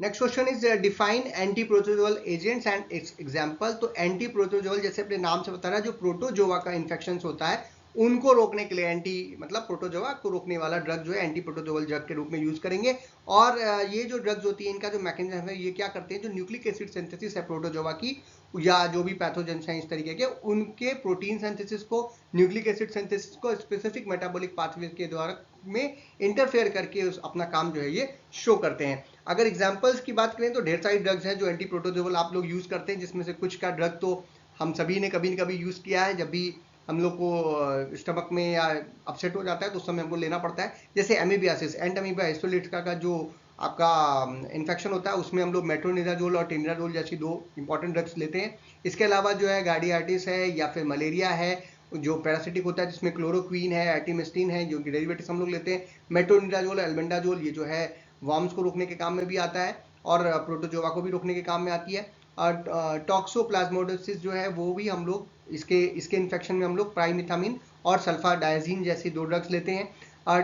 Next question is define anti protozoal agents and example. तो एंटी प्रोटोजोअल जैसे अपने नाम से बता रहा है, जो प्रोटोजोआ का इन्फेक्शन होता है उनको रोकने के लिए एंटी मतलब प्रोटोजोआ को रोकने वाला ड्रग जो है एंटी प्रोटोजोअल ड्रग के रूप में यूज करेंगे। और ये जो ड्रग्स होती है, इनका जो मैकेनिज्म है, ये क्या करते हैं, जो न्यूक्लिक एसिड सिंथेसिस है प्रोटोजोआ की, या जो भी पैथोजेंस हैं इस तरीके के, उनके प्रोटीन सिंथेसिस को, न्यूक्लिक एसिड सिंथेसिस को स्पेसिफिक मेटाबॉलिक पाथवे के द्वारा में इंटरफेयर करके अपना काम जो है ये शो करते हैं। अगर एग्जांपल्स की बात करें तो ढेर सारी ड्रग्स हैं जो एंटी प्रोटोजोअल आप लोग यूज करते हैं, जिसमें से कुछ का ड्रग तो हम सभी ने कभी न कभी यूज किया है। जब भी हम लोग को स्टमक में या अपसेट हो जाता है तो उस समय हमको लेना पड़ता है, जैसे एमीबियासिस, एंट अमीबा हिस्टोलिटिका का जो आपका इन्फेक्शन होता है, उसमें हम लोग मेट्रोनिडाजोल और टेनिडाजोल जैसी 2 इंपॉर्टेंट ड्रग्स लेते हैं। इसके अलावा जो है गार्डियाटिस है, या फिर मलेरिया है जो पैरासिटिक होता है, जिसमें क्लोरोक्वीन है, एटिमिस्टीन है, जो कि डेरिवेटिव्स हम लोग लेते हैं। मेट्रोनिडाजोल, एल्बेंडाजोल, ये जो है वर्म्स को रोकने के काम में भी आता है और प्रोटोजोआ को भी रोकने के काम में आती है। और टॉक्सोप्लाज्मोसिस जो है वो भी हम लोग इसके इन्फेक्शन में हम लोग प्राइमिथामिन और सल्फाडायजीन जैसी 2 ड्रग्स लेते हैं। और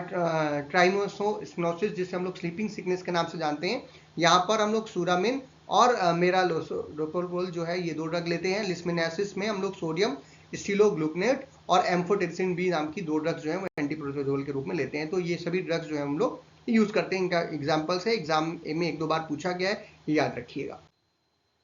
ट्राइमोसोस्मोसिस, जिसे हम लोग स्लीपिंग सिकनेस के नाम से जानते हैं, यहाँ पर हम लोग सूरामिन और मेरालोसोरोपोल जो है ये 2 ड्रग लेते हैं। लिस्मिनासिस में हम लोग सोडियम स्टीलोग्लूकनेट और एम्फोटेरिसिन बी नाम की 2 ड्रग्स जो है वो एंटीप्रोटोजोल के रूप में लेते हैं। तो ये सभी ड्रग्स जो है हम लोग यूज करते हैं। इनका एग्जाम्पल्स है, एग्जाम में 1-2 बार पूछा गया है, याद रखिएगा।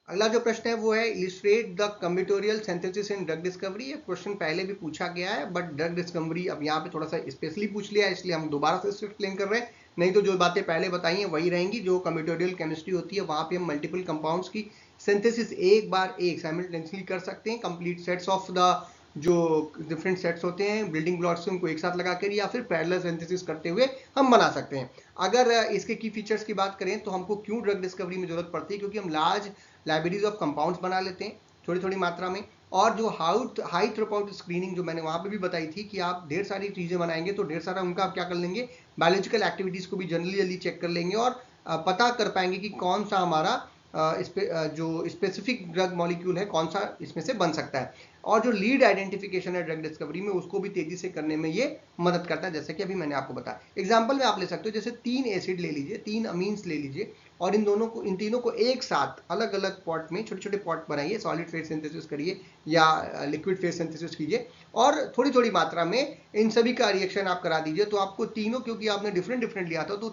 अगला जो प्रश्न है वो है illustrate the combinatorial synthesis in drug discovery. ये क्वेश्चन पहले भी पूछा गया है, बट ड्रग डिस्कवरी अब यहाँ पे थोड़ा सा स्पेशली पूछ लिया है, इसलिए हम दोबारा से एक्सप्लेन कर रहे हैं। नहीं तो जो बातें पहले बताई हैं वही रहेंगी। जो कम्बिटोरियल केमिस्ट्री होती है, वहाँ पे हम मल्टीपल कंपाउंड्स की सिंथेसिस एक बार एक साइमल्टेनियसली कर सकते हैं। कंप्लीट सेट्स ऑफ द जो डिफरेंट सेट्स होते हैं बिल्डिंग ब्लॉक्स, उनको एक साथ लगाकर या फिर पैरेलल सिंथेसिस करते हुए हम बना सकते हैं। अगर इसके की फीचर्स की बात करें तो हमको क्यों ड्रग डिस्कवरी में जरूरत पड़ती है, क्योंकि हम लार्ज लाइब्रेरीज ऑफ कंपाउंड्स बना लेते हैं थोड़ी थोड़ी मात्रा में। और जो हाई थ्रूपुट स्क्रीनिंग जो मैंने वहाँ पे भी बताई थी कि आप ढेर सारी चीज़ें बनाएंगे तो ढेर सारा उनका आप क्या कर लेंगे, बायोलॉजिकल एक्टिविटीज़ को भी जल्दी चेक कर लेंगे और पता कर पाएंगे कि कौन सा हमारा जो स्पेसिफिक ड्रग मॉलिक्यूल है कौन सा इसमें से बन सकता है। और जो लीड आइडेंटिफिकेशन है ड्रग डिस्कवरी में, उसको भी तेजी से करने में ये मदद करता है, जैसे कि अभी मैंने आपको बताया। एग्जाम्पल में आप ले सकते हो, जैसे 3 एसिड ले लीजिए, 3 अमीन्स ले लीजिए और इन तीनों को एक साथ अलग अलग पॉट में, छोटे छोटे पॉट बनाइए, सॉलिड फेज सिंथेसिस करिए या लिक्विड फेज सिंथेसिस कीजिए और थोड़ी थोड़ी मात्रा में इन सभी का रिएक्शन आप करा दीजिए। तो आपको तीनों, क्योंकि आपने डिफरेंट लिया था, तो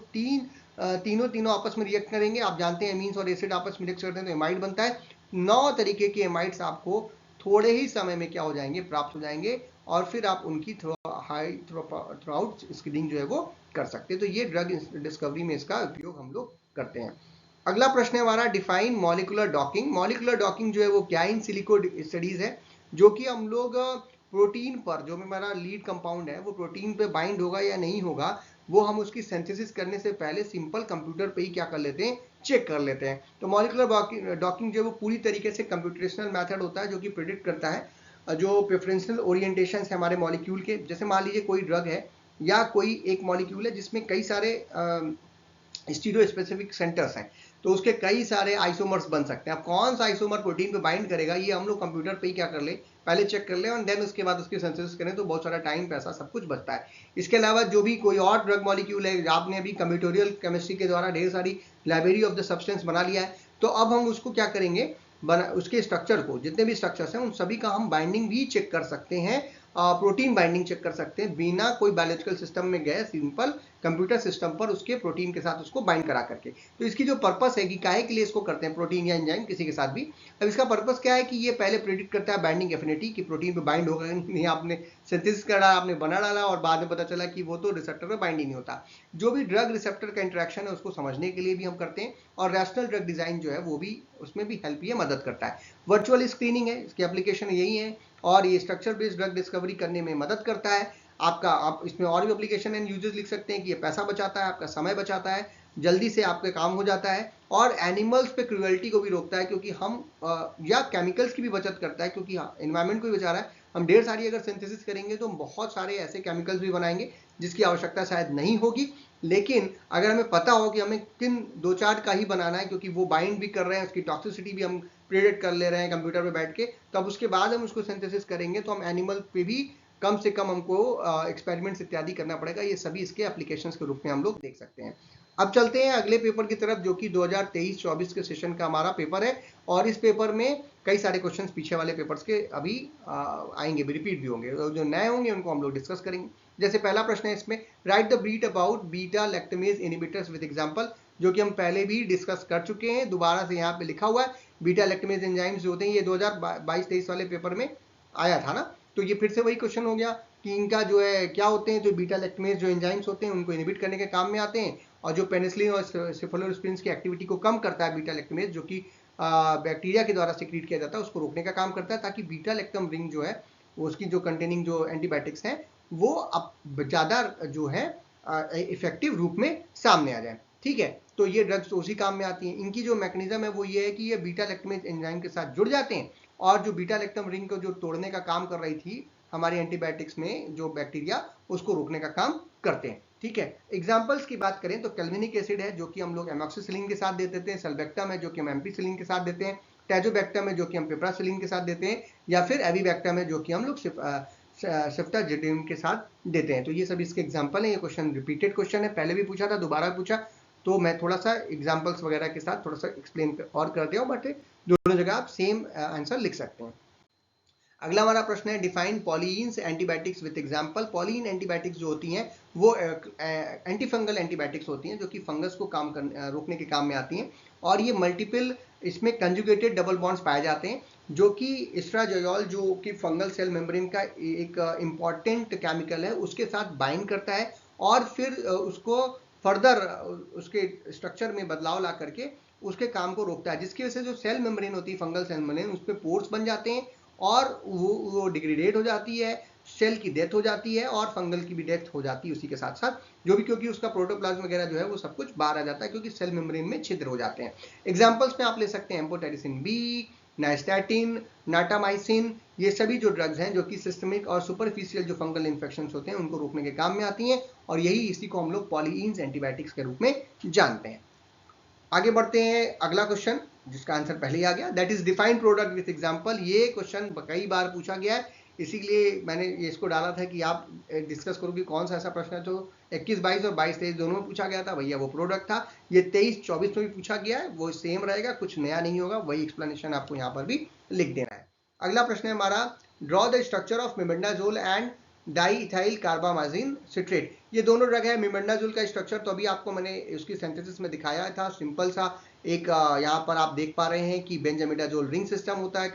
तीनों आपस में रिएक्ट करेंगे। आप जानते हैं एमीन्स और एसिड आपस में रिएक्ट करते हैं तो एमाइड बनता है। 9 तरीके के एमाइड्स आपको थोड़े ही समय में क्या हो जाएंगे, प्राप्त हो जाएंगे और फिर आप उनकी हाई थ्रूआउट स्क्रीनिंग जो है वो कर सकते हैं। तो ये ड्रग डिस्कवरी में इसका उपयोग हम लोग करते हैं। अगला प्रश्न है हमारा define molecular docking. Molecular docking जो है वो क्या इन सिलिको स्टडीज है, जो कि हम लोग प्रोटीन पर, जो हमारा लीड कंपाउंड है वो प्रोटीन पे बाइंड होगा या नहीं होगा, वो हम उसकी सिंथेसिस करने से पहले सिंपल कंप्यूटर पे ही क्या कर लेते हैं, चेक कर लेते हैं। तो मॉलिक्यूलर डॉकिंग जो है वो पूरी तरीके से कंप्यूटेशनल मेथड होता है जो कि प्रिडिक्ट करता है जो प्रेफरेंशियल ओरिएंटेशन है हमारे मॉलिक्यूल के। जैसे मान लीजिए कोई ड्रग है या कोई एक मॉलिक्यूल है जिसमें कई सारे स्टीरियो स्पेसिफिक सेंटर्स हैं, तो उसके कई सारे आइसोमर्स बन सकते हैं। अब कौन सा आइसोमर प्रोटीन पे बाइंड करेगा ये हम लोग कंप्यूटर पे ही क्या कर ले, पहले चेक कर ले और देन उसके बाद उसकी सिंथेसिस करें, तो बहुत सारा टाइम पैसा सब कुछ बचता है। इसके अलावा जो भी कोई और ड्रग मॉलिक्यूल है, आपने अभी कंप्यूटोरियल केमिस्ट्री के द्वारा ढेर सारी लाइब्रेरी ऑफ द सब्सटेंस बना लिया है, तो अब हम उसको क्या करेंगे, उसके स्ट्रक्चर को, जितने भी स्ट्रक्चर्स हैं उन सभी का हम बाइंडिंग भी चेक कर सकते हैं, प्रोटीन बाइंडिंग चेक कर सकते हैं बिना कोई बायोलॉजिकल सिस्टम में गए, सिंपल कंप्यूटर सिस्टम पर उसके प्रोटीन के साथ उसको बाइंड करा करके। तो इसकी जो पर्पस है कि काहे के लिए इसको करते हैं, प्रोटीन या एंजाइम किसी के साथ भी, अब इसका पर्पस क्या है कि ये पहले प्रेडिक्ट करता है बाइंडिंग एफिनिटी कि प्रोटीन पे बाइंड होगा नहीं। आपने सिंथेसिस करा, आपने बना डाला और बाद में पता चला कि वो तो रिसेप्टर पे बाइंड नहीं होता। जो भी ड्रग रिसेप्टर का इंटरेक्शन है उसको समझने के लिए भी हम करते हैं, और रैशनल ड्रग डिजाइन जो है वो भी, उसमें भी हेल्प ये मदद करता है। वर्चुअल स्क्रीनिंग है, इसकी एप्लीकेशन यही है, और ये स्ट्रक्चर बेस्ड ड्रग डिस्कवरी करने में मदद करता है आपका। आप इसमें और भी एप्लीकेशन एंड यूजेस लिख सकते हैं कि ये पैसा बचाता है, आपका समय बचाता है, जल्दी से आपका काम हो जाता है, और एनिमल्स पे क्रूएल्टी को भी रोकता है, क्योंकि हम या केमिकल्स की भी बचत करता है, क्योंकि एनवायरमेंट को भी बचा रहा है। हम ढेर सारी अगर सिंथेसिस करेंगे तो हम बहुत सारे ऐसे केमिकल्स भी बनाएंगे जिसकी आवश्यकता शायद नहीं होगी, लेकिन अगर हमें पता हो कि हमें किन दो चार का ही बनाना है, क्योंकि वो बाइंड भी कर रहे हैं, उसकी टॉक्सिसिटी भी हम प्रेडिक्ट कर ले रहे हैं कंप्यूटर पे बैठ के, तब उसके बाद हम उसको सिंथेसिस करेंगे तो हम एनिमल पे भी कम से कम हमको एक्सपेरिमेंट्स इत्यादि करना पड़ेगा। ये सभी इसके एप्लीकेशंस के रूप में हम लोग देख सकते हैं। अब चलते हैं अगले पेपर की तरफ, जो कि 2023-24 के सेशन का हमारा पेपर है, और इस पेपर में कई सारे क्वेश्चंस पीछे वाले पेपर्स के अभी आएंगे भी, रिपीट भी होंगे, जो नए होंगे उनको हम लोग डिस्कस करेंगे। जैसे पहला प्रश्न है इसमें, right the breed about beta lactamase inhibitors with example, जो कि हम पहले भी डिस्कस कर चुके हैं, दोबारा से यहाँ पे लिखा हुआ है। बीटा लैक्टमेज एंजाइम्स जो होते हैं ये 2022-23 वाले पेपर में आया था ना, तो ये फिर से वही क्वेश्चन हो गया कि इनका जो है क्या होते हैं, जो बीटा लैक्टमेज जो एंजाइम्स होते हैं उनको इनहिबिट करने के काम में आते हैं, और जो पेनिसिलिन और सेफलोस्पिरिन की एक्टिविटी को कम करता है बीटा लैक्टमेज, जो कि बैक्टीरिया के द्वारा सिक्रीट किया जाता है, उसको रोकने का काम करता है, ताकि बीटा लैक्टम रिंग जो है उसकी जो कंटेनिंग जो एंटीबायोटिक्स हैं वो अब ज़्यादा जो है इफेक्टिव रूप में सामने आ जाए। ठीक है, तो ये ड्रग्स तो उसी काम में आती हैं। इनकी जो मैकेनिज्म है वो ये है कि ये बीटा लैक्टमेज एंजाइम के साथ जुड़ जाते हैं, और जो बीटा लैक्टम रिंग को जो तोड़ने का काम कर रही थी हमारे एंटीबायोटिक्स में जो बैक्टीरिया, उसको रोकने का काम करते हैं। ठीक है, एग्जांपल्स की बात करें तो कैल्विनिक एसिड है जो कि हम लोग एमॉक्सिसिलिन के साथ दे देते हैं, सल्बेक्टम है जो कि हम एम्पिसिलिन के साथ देते हैं, टैजोबैक्टम है जो कि हम पिप्रासिलिन के साथ देते हैं, या फिर एविबैक्टम है जो कि हम लोग सिफ्टाजिडिन के साथ देते हैं। तो ये सब इसके एग्जांपल हैं। ये क्वेश्चन रिपीटेड क्वेश्चन है, पहले भी पूछा था, दोबारा पूछा, तो मैं थोड़ा सा एग्जांपल्स वगैरह के साथ थोड़ा सा एक्सप्लेन और कर दिया हूँ, बट दोनों जगह आप सेम आंसर लिख सकते हैं। अगला हमारा प्रश्न है, define polyene antibiotics with example. Polyene antibiotics जो होती हैं वो एंटीफंगल एंटीबायोटिक्स होती हैं, जो कि फंगस को रोकने के काम में आती हैं, और ये मल्टीपल इसमें कंजुगेटेड डबल बॉन्ड्स पाए जाते हैं, जो कि एस्ट्राजोल जो कि फंगल सेल मेम्ब्रेन का एक इंपॉर्टेंट केमिकल है उसके साथ बाइंड करता है, और फिर उसको फर्दर उसके स्ट्रक्चर में बदलाव ला करके उसके काम को रोकता है, जिसकी वजह से जो सेल मेम्ब्रेन होती है फंगल सेल मेम्ब्रेन, उस पर पोर्स बन जाते हैं, और वो डिग्रेडेट हो जाती है, सेल की डेथ हो जाती है, और फंगल की भी डेथ हो जाती है उसी के साथ साथ, जो भी, क्योंकि उसका प्रोटोप्लाज्म वगैरह जो है वो सब कुछ बाहर आ जाता है, क्योंकि सेल मेम्ब्रेन में छिद्र हो जाते हैं। एग्जांपल्स में आप ले सकते हैं एम्फोटेरिसिन बी, नाइस्टैटिन, नाटामाइसिन, ये सभी जो ड्रग्स हैं जो कि सिस्टमिक और सुपरफिशियल जो फंगल इन्फेक्शंस होते हैं उनको रोकने के काम में आती हैं, और यही इसी को हम लोग पॉलीन्स एंटीबायोटिक्स के रूप में जानते हैं। आगे बढ़ते हैं, अगला क्वेश्चन जिसका आंसर पहले ही आ गया, that is define product with example. ये क्वेश्चन कई बार पूछा गया है, इसीलिए मैंने इसको डाला था कि आप डिस्कस करो कि कौन सा ऐसा प्रश्न है जो 21-22 और 22-23 दोनों में पूछा गया था, भैया वो प्रोडक्ट था। ये 23-24 में भी पूछा गया है, वो सेम रहेगा, कुछ नया नहीं होगा, वही एक्सप्लेनेशन आपको यहाँ पर भी लिख देना है। अगला प्रश्न है हमारा, draw the structure of mebendazole and diethylcarbamazine citrate. ये दोनों ड्रग है। मेबेंडाजोल का स्ट्रक्चर तो अभी आपको मैंने उसकी सिंथेसिस में दिखाया था, सिंपल सा एक यहाँ पर आप देख पा रहे हैं कि बेंजामिडाजोल रिंग सिस्टम होता है,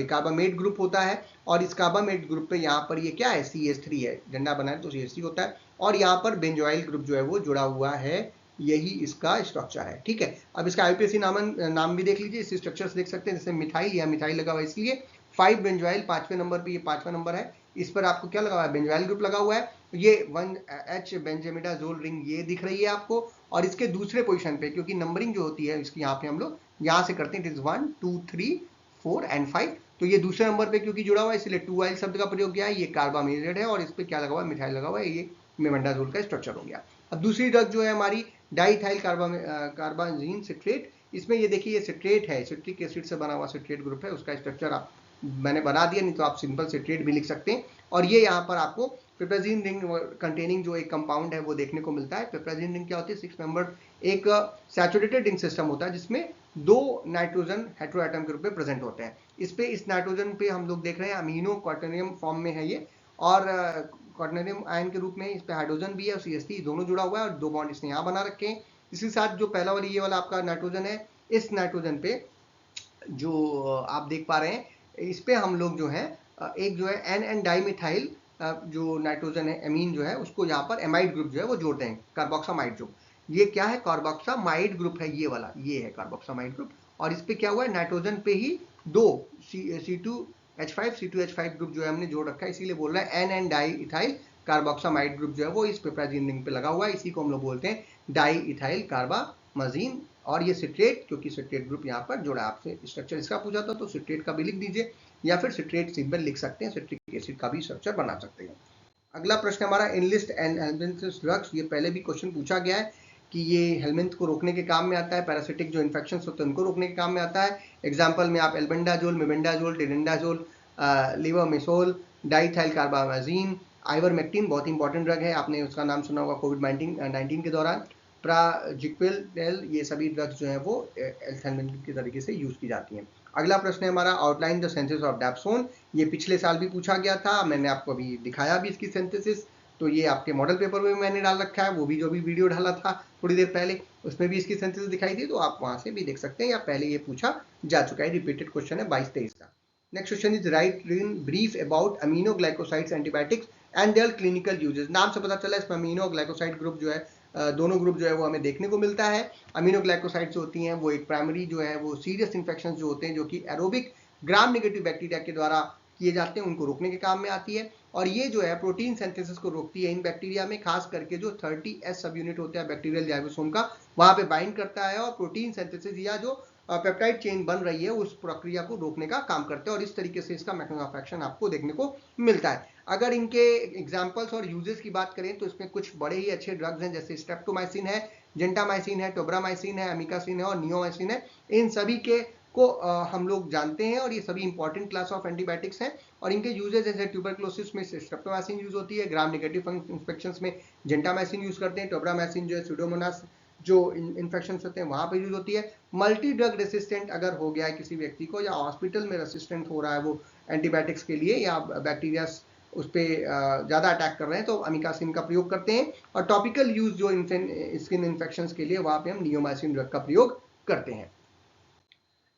कार्बामेट ग्रुप होता है, और इस कार्बामेट ग्रुप पे यहाँ पर ये क्या है, CH3 है, झंडा बनाए तो CH3 होता है, और यहाँ पर बेंजोइल ग्रुप जो है वो जुड़ा हुआ है यही इसका स्ट्रक्चर है, ठीक है। अब इसका आईयूपीएसी नाम भी देख लीजिए, इस स्ट्रक्चर से देख सकते हैं, जैसे मिथाइल, या मिथाइल लगा हुआ है इसलिए 5 बेंजॉइल 5वें नंबर पे, ये 5वां नंबर है, इस पर आपको क्या लगा हुआ है, बेंजॉइल ग्रुप लगा हुआ है। ये 1H बेंजामिडाजोल रिंग ये दिख रही है आपको, और इसके दूसरे पोजीशन पे, क्योंकि नंबरिंग जो होती है इसकी यहाँ पे हम लोग यहाँ से करते हैं, इट इज 1 2 3 4 एंड 5, तो ये दूसरे नंबर पे क्योंकि जुड़ा हुआ है इसलिए 2 शब्द का प्रयोग किया है। ये कार्बामेजेड है और इस पे क्या लगा हुआ है, मिथाइल लगा हुआ है, ये मेबेंडाजोल का स्ट्रक्चर हो गया। अब दूसरी ड्रग जो है हमारी डाइथाइल कार्बाजीन सिट्रेट, इसमें ये देखिए ये सिट्रेट है, सिट्रिक एसिड से बना हुआ सिट्रेट ग्रुप है, उसका स्ट्रक्चर आप मैंने बना दिया, नहीं तो आप सिंपल सिट्रेट भी लिख सकते हैं। और ये यहाँ पर आपको पिपराजीन रिंग कंटेनिंग जो एक कंपाउंड है वो देखने को मिलता है। पिपराजीन रिंग क्या होती है, 6 मेंबर एक सैचुरेटेड रिंग सिस्टम होता है जिसमें 2 नाइट्रोजन हेटेरोएटम के रूप में प्रेजेंट होते हैं। इस नाइट्रोजन पे हम लोग देख रहे हैं अमीनो क्वाटर्नियम फॉर्म में है ये, और क्वाटर्नियम आयन के रूप में इस पे हाइड्रोजन भी है और CH3 दोनों जुड़ा हुआ है, और 2 बॉन्ड इसने यहाँ बना रखे हैं। इसी साथ जो पहला वाली ये वाला आपका नाइट्रोजन है, इस नाइट्रोजन पे जो आप देख पा रहे हैं, इस पे हम लोग जो है एक जो है एन डाइमिथाइल जो नाइट्रोजन है एमीन जो है, उसको यहाँ पर एमाइड ग्रुप जो है वो जोड़ते हैं, कार्बोक्सामाइड ग्रुप। ये क्या है, कार्बोक्सामाइड ग्रुप है, ये वाला ये है कार्बोक्सामाइड ग्रुप। और इस पे क्या हुआ है, नाइट्रोजन पे ही 2 C2H5 C2H5 ग्रुप जो है हमने जोड़ रखा है, इसीलिए बोल रहा है एन डाइइथाइल कार्बोक्सामाइड ग्रुप जो है वो इस पिपराजीन रिंग पे लगा हुआ है, इसी को हम लोग बोलते हैं डाइइथाइल कार्बामाजीन। और ये सिट्रेट, क्योंकि सिट्रेट ग्रुप यहाँ पर जोड़ा, आपसे स्ट्रक्चर इसका पूछा था तो सिट्रेट का भी लिख दीजिए, या फिर सिट्रेट सिंबल लिख सकते हैं, सिट्रिक एसिड का भी स्ट्रक्चर बना सकते हैं। अगला प्रश्न हमारा एनलिस्ट एंड हेल्मिंथ ड्रग्स, ये पहले भी क्वेश्चन पूछा गया है कि ये हेल्मिंथ को रोकने के काम में आता है, पैरासिटिक जो इन्फेक्शन होते हैं उनको रोकने के काम में आता है। एग्जाम्पल में आप एल्बेंडाजोल, मेबेंडाजोल, टेरेंडाजोल, लेवोमेसोल, डाइथाइल कार्बामाजीन, आइवरमेक्टिन बहुत इंपॉर्टेंट ड्रग है, आपने उसका नाम सुना होगा कोविड-19 के दौरान, प्राजिक्विल, ये सभी ड्रग्स जो है वो हेल्मिंथ के तरीके से यूज की जाती हैं। अगला प्रश्न है हमारा outline the synthesis of dapsone, ये पिछले साल भी पूछा गया था, मैंने आपको अभी दिखाया भी इसकी सिंथेसिस, तो ये आपके मॉडल पेपर में मैंने डाल रखा है, वो भी जो भी वीडियो डाला था थोड़ी देर पहले उसमें भी इसकी सिंथेसिस दिखाई थी, तो आप वहां से भी देख सकते हैं, या पहले ये पूछा जा चुका है, रिपीटेड क्वेश्चन है 22-23 का। Next question is write in brief about aminoglycosides antibiotics and their clinical uses. नाम से पता चला इसमें अमीनो ग्लाइकोसाइड ग्रुप जो है दोनों ग्रुप जो है वो हमें देखने को मिलता है। अमीनो ग्लाइकोसाइड्स होती हैं वो एक प्राइमरी जो है वो सीरियस इन्फेक्शन जो होते हैं जो कि एरोबिक ग्राम नेगेटिव बैक्टीरिया के द्वारा किए जाते हैं, उनको रोकने के काम में आती है। और ये जो है प्रोटीन सिंथेसिस को रोकती है इन बैक्टीरिया में, खास करके जो 30S सब यूनिट होता है बैक्टीरियल राइबोसोम का, वहां पे बाइंड करता है और प्रोटीन सिंथेसिस या जो पेप्टाइड चेन बन रही है उस प्रक्रिया को रोकने का काम करते हैं, और इस तरीके से इसका मैकेनिज्म ऑफ एक्शन आपको देखने को मिलता है। अगर इनके एग्जांपल्स और यूजेस की बात करें तो इसमें कुछ बड़े ही अच्छे ड्रग्स हैं, जैसे स्ट्रेप्टोमाइसिन है, जेंटामाइसिन है, टोब्रामाइसिन है, अमिकासिन है और नियोमाइसिन है। इन सभी के को हम लोग जानते हैं और ये सभी इंपॉर्टेंट क्लास ऑफ एंटीबायोटिक्स हैं, और इनके यूजेस जैसे ट्यूबरक्लोसिस में स्ट्रेप्टोमाइसिन यूज होती है, ग्राम नेगेटिव इंफेक्शंस में जेंटामाइसिन यूज करते हैं, टोब्रामाइसिन जो है स्यूडोमोनास जो इन्फेक्शन होते हैं वहां पर यूज होती है। मल्टी ड्रग रेसिस्टेंट अगर हो गया है किसी व्यक्ति को, या हॉस्पिटल में रेसिस्टेंट हो रहा है वो एंटीबायोटिक्स के लिए, या बैक्टीरिया उस पर ज़्यादा अटैक कर रहे हैं, तो अमिकासिन का प्रयोग करते हैं। और टॉपिकल यूज जो स्किन इन्फेक्शन के लिए वहां पे हम नियोमाइसिन ड्रग का प्रयोग करते हैं।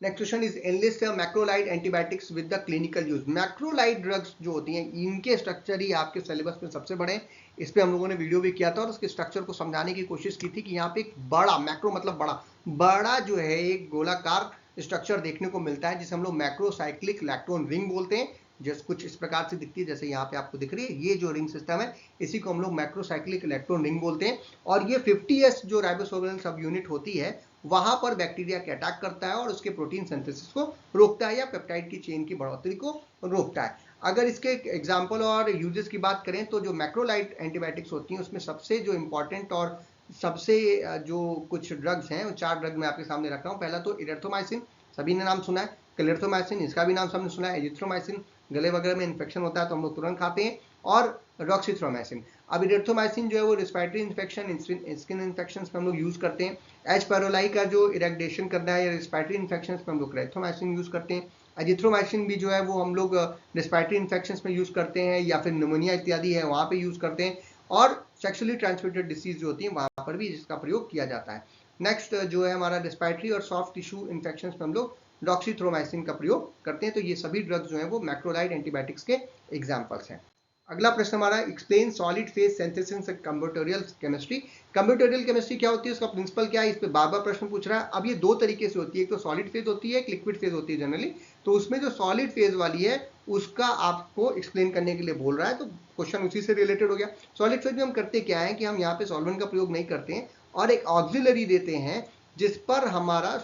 Next question is enlist macrolide antibiotics with the clinical use. Macrolide drugs जो होती हैं इनके स्ट्रक्चर ही आपके सिलेबस में सबसे बड़े हैं, इस पे हम लोगों ने वीडियो भी किया था और उसके स्ट्रक्चर को समझाने की कोशिश की थी कि यहाँ पे एक बड़ा मैक्रो मतलब बड़ा जो है एक गोलाकार स्ट्रक्चर देखने को मिलता है जिसे हम लोग मैक्रोसाइक्लिक इलेक्ट्रॉन रिंग बोलते हैं, जैसे कुछ इस प्रकार से दिखती है, जैसे यहाँ पे आपको दिख रही है, ये जो रिंग सिस्टम है इसी को हम लोग मैक्रोसाइक्लिक इलेक्ट्रॉन रिंग बोलते हैं। और ये 50S जो राइबोसोमल सब यूनिट होती है वहां पर बैक्टीरिया के अटैक करता है और उसके प्रोटीन सिंथेसिस को रोकता है या पेप्टाइड की चेन की बढ़ोतरी को रोकता है। अगर इसके एग्जाम्पल और यूजेस की बात करें तो जो मैक्रोलाइड एंटीबायोटिक्स होती हैं उसमें सबसे जो इंपॉर्टेंट और सबसे जो कुछ ड्रग्स हैं, 4 ड्रग मैं आपके सामने रख रहा हूँ। पहला तो इरेथ्रोमाइसिन, सभी ने नाम सुना है, क्लेरथ्रोमाइसिन इसका भी नाम सबने सुना है, एजिथ्रोमाइसिन गले वगैरह में इन्फेक्शन होता है तो हम लोग तुरंत खाते हैं, और रॉक्सीथ्रोमाइसिन। अब इरेथ्रोमाइसिन जो है वो रिस्पिरेटरी इन्फेक्शन, स्किन इन्फेक्शन में हम लोग यूज करते हैं। एच पैरोलाई का जो इरेक्टेशन करना है या रिस्पिरेटरी इन्फेक्शन में हम लोग क्लेरथ्रोमाइसिन यूज करते हैं। एजिथ्रोमाइसिन भी जो है वो हम लोग रिस्पिरेटरी इन्फेक्शन में यूज करते हैं, या फिर निमोनिया इत्यादि है वहाँ पे यूज करते हैं, और सेक्सुअली ट्रांसमिटेड डिसीज जो होती है वहाँ पर भी इसका प्रयोग किया जाता है। नेक्स्ट जो है हमारा रिस्पिरेटरी और सॉफ्ट टिश्यू इन्फेक्शन में हम लोग डॉक्सीथ्रोमाइसिन का प्रयोग करते हैं। तो ये सभी ड्रग्स जो हैं वो मैक्रोलाइड एंटीबायोटिक्स के एग्जाम्पल्स हैं। अगला प्रश्न हमारा explain solid phase synthesis and combinatorial chemistry. Combinatorial chemistry क्या होती है, उसका प्रिंसिपल क्या है, इस पे बार बार प्रश्न पूछ रहा है। अब ये दो तरीके से होती है, एक तो सॉलिड फेज होती है, एक लिक्विड फेज होती है जनरली। तो उसमें जो सॉलिड फेज वाली है उसका आपको एक्सप्लेन करने के लिए बोल रहा है, तो क्वेश्चन उसी से रिलेटेड हो गया। सॉलिड फेज में हम करते क्या है कि हम यहाँ पे सॉल्वेंट का प्रयोग नहीं करते हैं और एक ऑक्सिलरी देते हैं जिस पर हमारा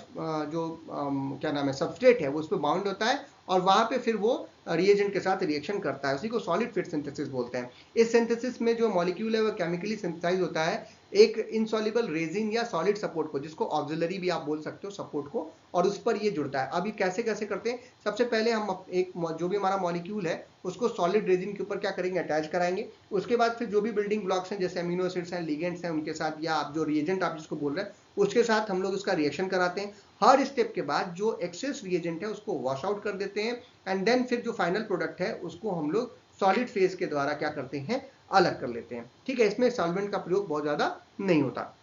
जो क्या नाम है सबस्ट्रेट है वो उस पर बाउंड होता है और वहां पे फिर वो रिएजेंट के साथ रिएक्शन करता है, उसी को सॉलिड फेज सिंथेसिस बोलते हैं। इस सिंथेसिस में जो मॉलिक्यूल है वो केमिकली सिंथेसाइज होता है एक इनसॉल्युबल रेजिन या सॉलिड सपोर्ट को, जिसको ऑक्सिलरी भी आप बोल सकते हो सपोर्ट को, और उस पर ये जुड़ता है। अभी कैसे कैसे करते हैं, सबसे पहले हम एक जो भी हमारा मॉलिक्यूल है उसको सॉलिड रेजिन के ऊपर क्या करेंगे, अटैच कराएंगे। उसके बाद फिर जो भी बिल्डिंग ब्लॉक्स हैं जैसे अमीनो एसिड्स हैं, लिगेंड्स हैं, उनके साथ या आप जो रिएजेंट आप जिसको बोल रहे हैं उसके साथ हम लोग उसका रिएक्शन कराते हैं। हर स्टेप के बाद जो एक्सेस रिएजेंट है उसको वॉश आउट कर देते हैं एंड देन फिर जो फाइनल प्रोडक्ट है उसको हम लोग सॉलिड फेज के द्वारा क्या करते हैं, अलग कर लेते हैं। ठीक है, इसमें सॉल्वेंट का प्रयोग बहुत ज्यादा नहीं होता।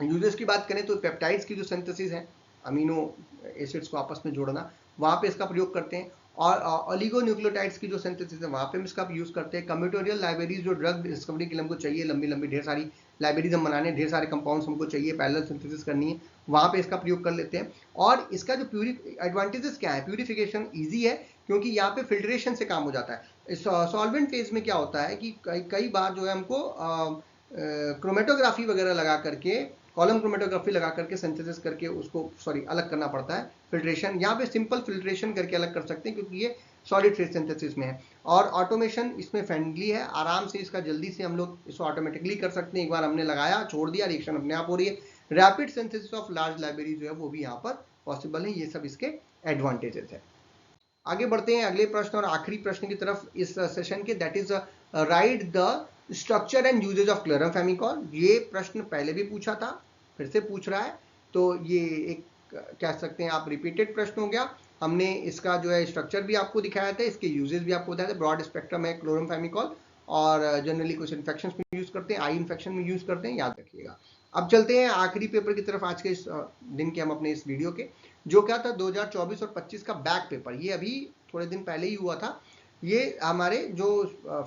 यूजेस की बात करें तो पेप्टाइड्स की जो सिंथेसिस है, अमीनो एसिड्स को आपस में जोड़ना, वहां पे इसका प्रयोग करते हैं। और ओलिगोन्यूक्लियोटाइड्स की जो सिंथेसिस है वहां पे हम इसका यूज करते हैं। कम्बिनेटोरियल लाइब्रेरीज जो ड्रग डिस्कवरी के लिए हमको चाहिए, लंबी लंबी ढेर सारी लाइब्रेरीज हम बनाने, ढेर सारे कंपाउंड्स हमको चाहिए, पैरेलल सिंथेसिस करनी है, वहां पे इसका प्रयोग कर लेते हैं। और इसका जो एडवांटेजेस क्या है, प्यूरिफिकेशन ईजी है क्योंकि यहाँ पे फिल्ट्रेशन से काम हो जाता है। सॉल्वेंट फेज में क्या होता है कि कई बार जो है हमको क्रोमेटोग्राफी वगैरह लगा करके, कॉलम क्रोमेटोग्राफी लगा करके सिंथेसिस करके उसको अलग करना पड़ता है। फिल्ट्रेशन यहाँ पे सिंपल फिल्ट्रेशन करके अलग कर सकते हैं क्योंकि ये सॉलिड फेज सिंथेसिस में है। और ऑटोमेशन इसमें फ्रेंडली है, आराम से इसका जल्दी से हम लोग इसको ऑटोमेटिकली कर सकते हैं। एक बार हमने लगाया छोड़ दिया, रिएक्शन अपने आप हो रही है। Rapid synthesis of large library जो है वो भी यहाँ पर पॉसिबल है। ये सब इसके एडवांटेजेस है। आगे बढ़ते हैं अगले प्रश्न और आखिरी प्रश्न की तरफ इस सेशन के, that is write the structure and uses of chloramphenicol. ये प्रश्न पहले भी पूछा था, फिर से पूछ रहा है, तो ये एक कह सकते हैं आप रिपीटेड प्रश्न हो गया। हमने इसका जो है स्ट्रक्चर भी आपको दिखाया था, इसके यूजेज भी आपको बताया था। ब्रॉड स्पेक्ट्रम है क्लोरामफेनिकोल और जनरली कुछ इन्फेक्शन में यूज करते हैं, आई इन्फेक्शन में यूज करते हैं, याद रखिएगा। अब चलते हैं आखिरी पेपर की तरफ आज के इस दिन के, हम अपने इस वीडियो के, जो क्या था 2024 और 25 का बैक पेपर। ये अभी थोड़े दिन पहले ही हुआ था। ये हमारे जो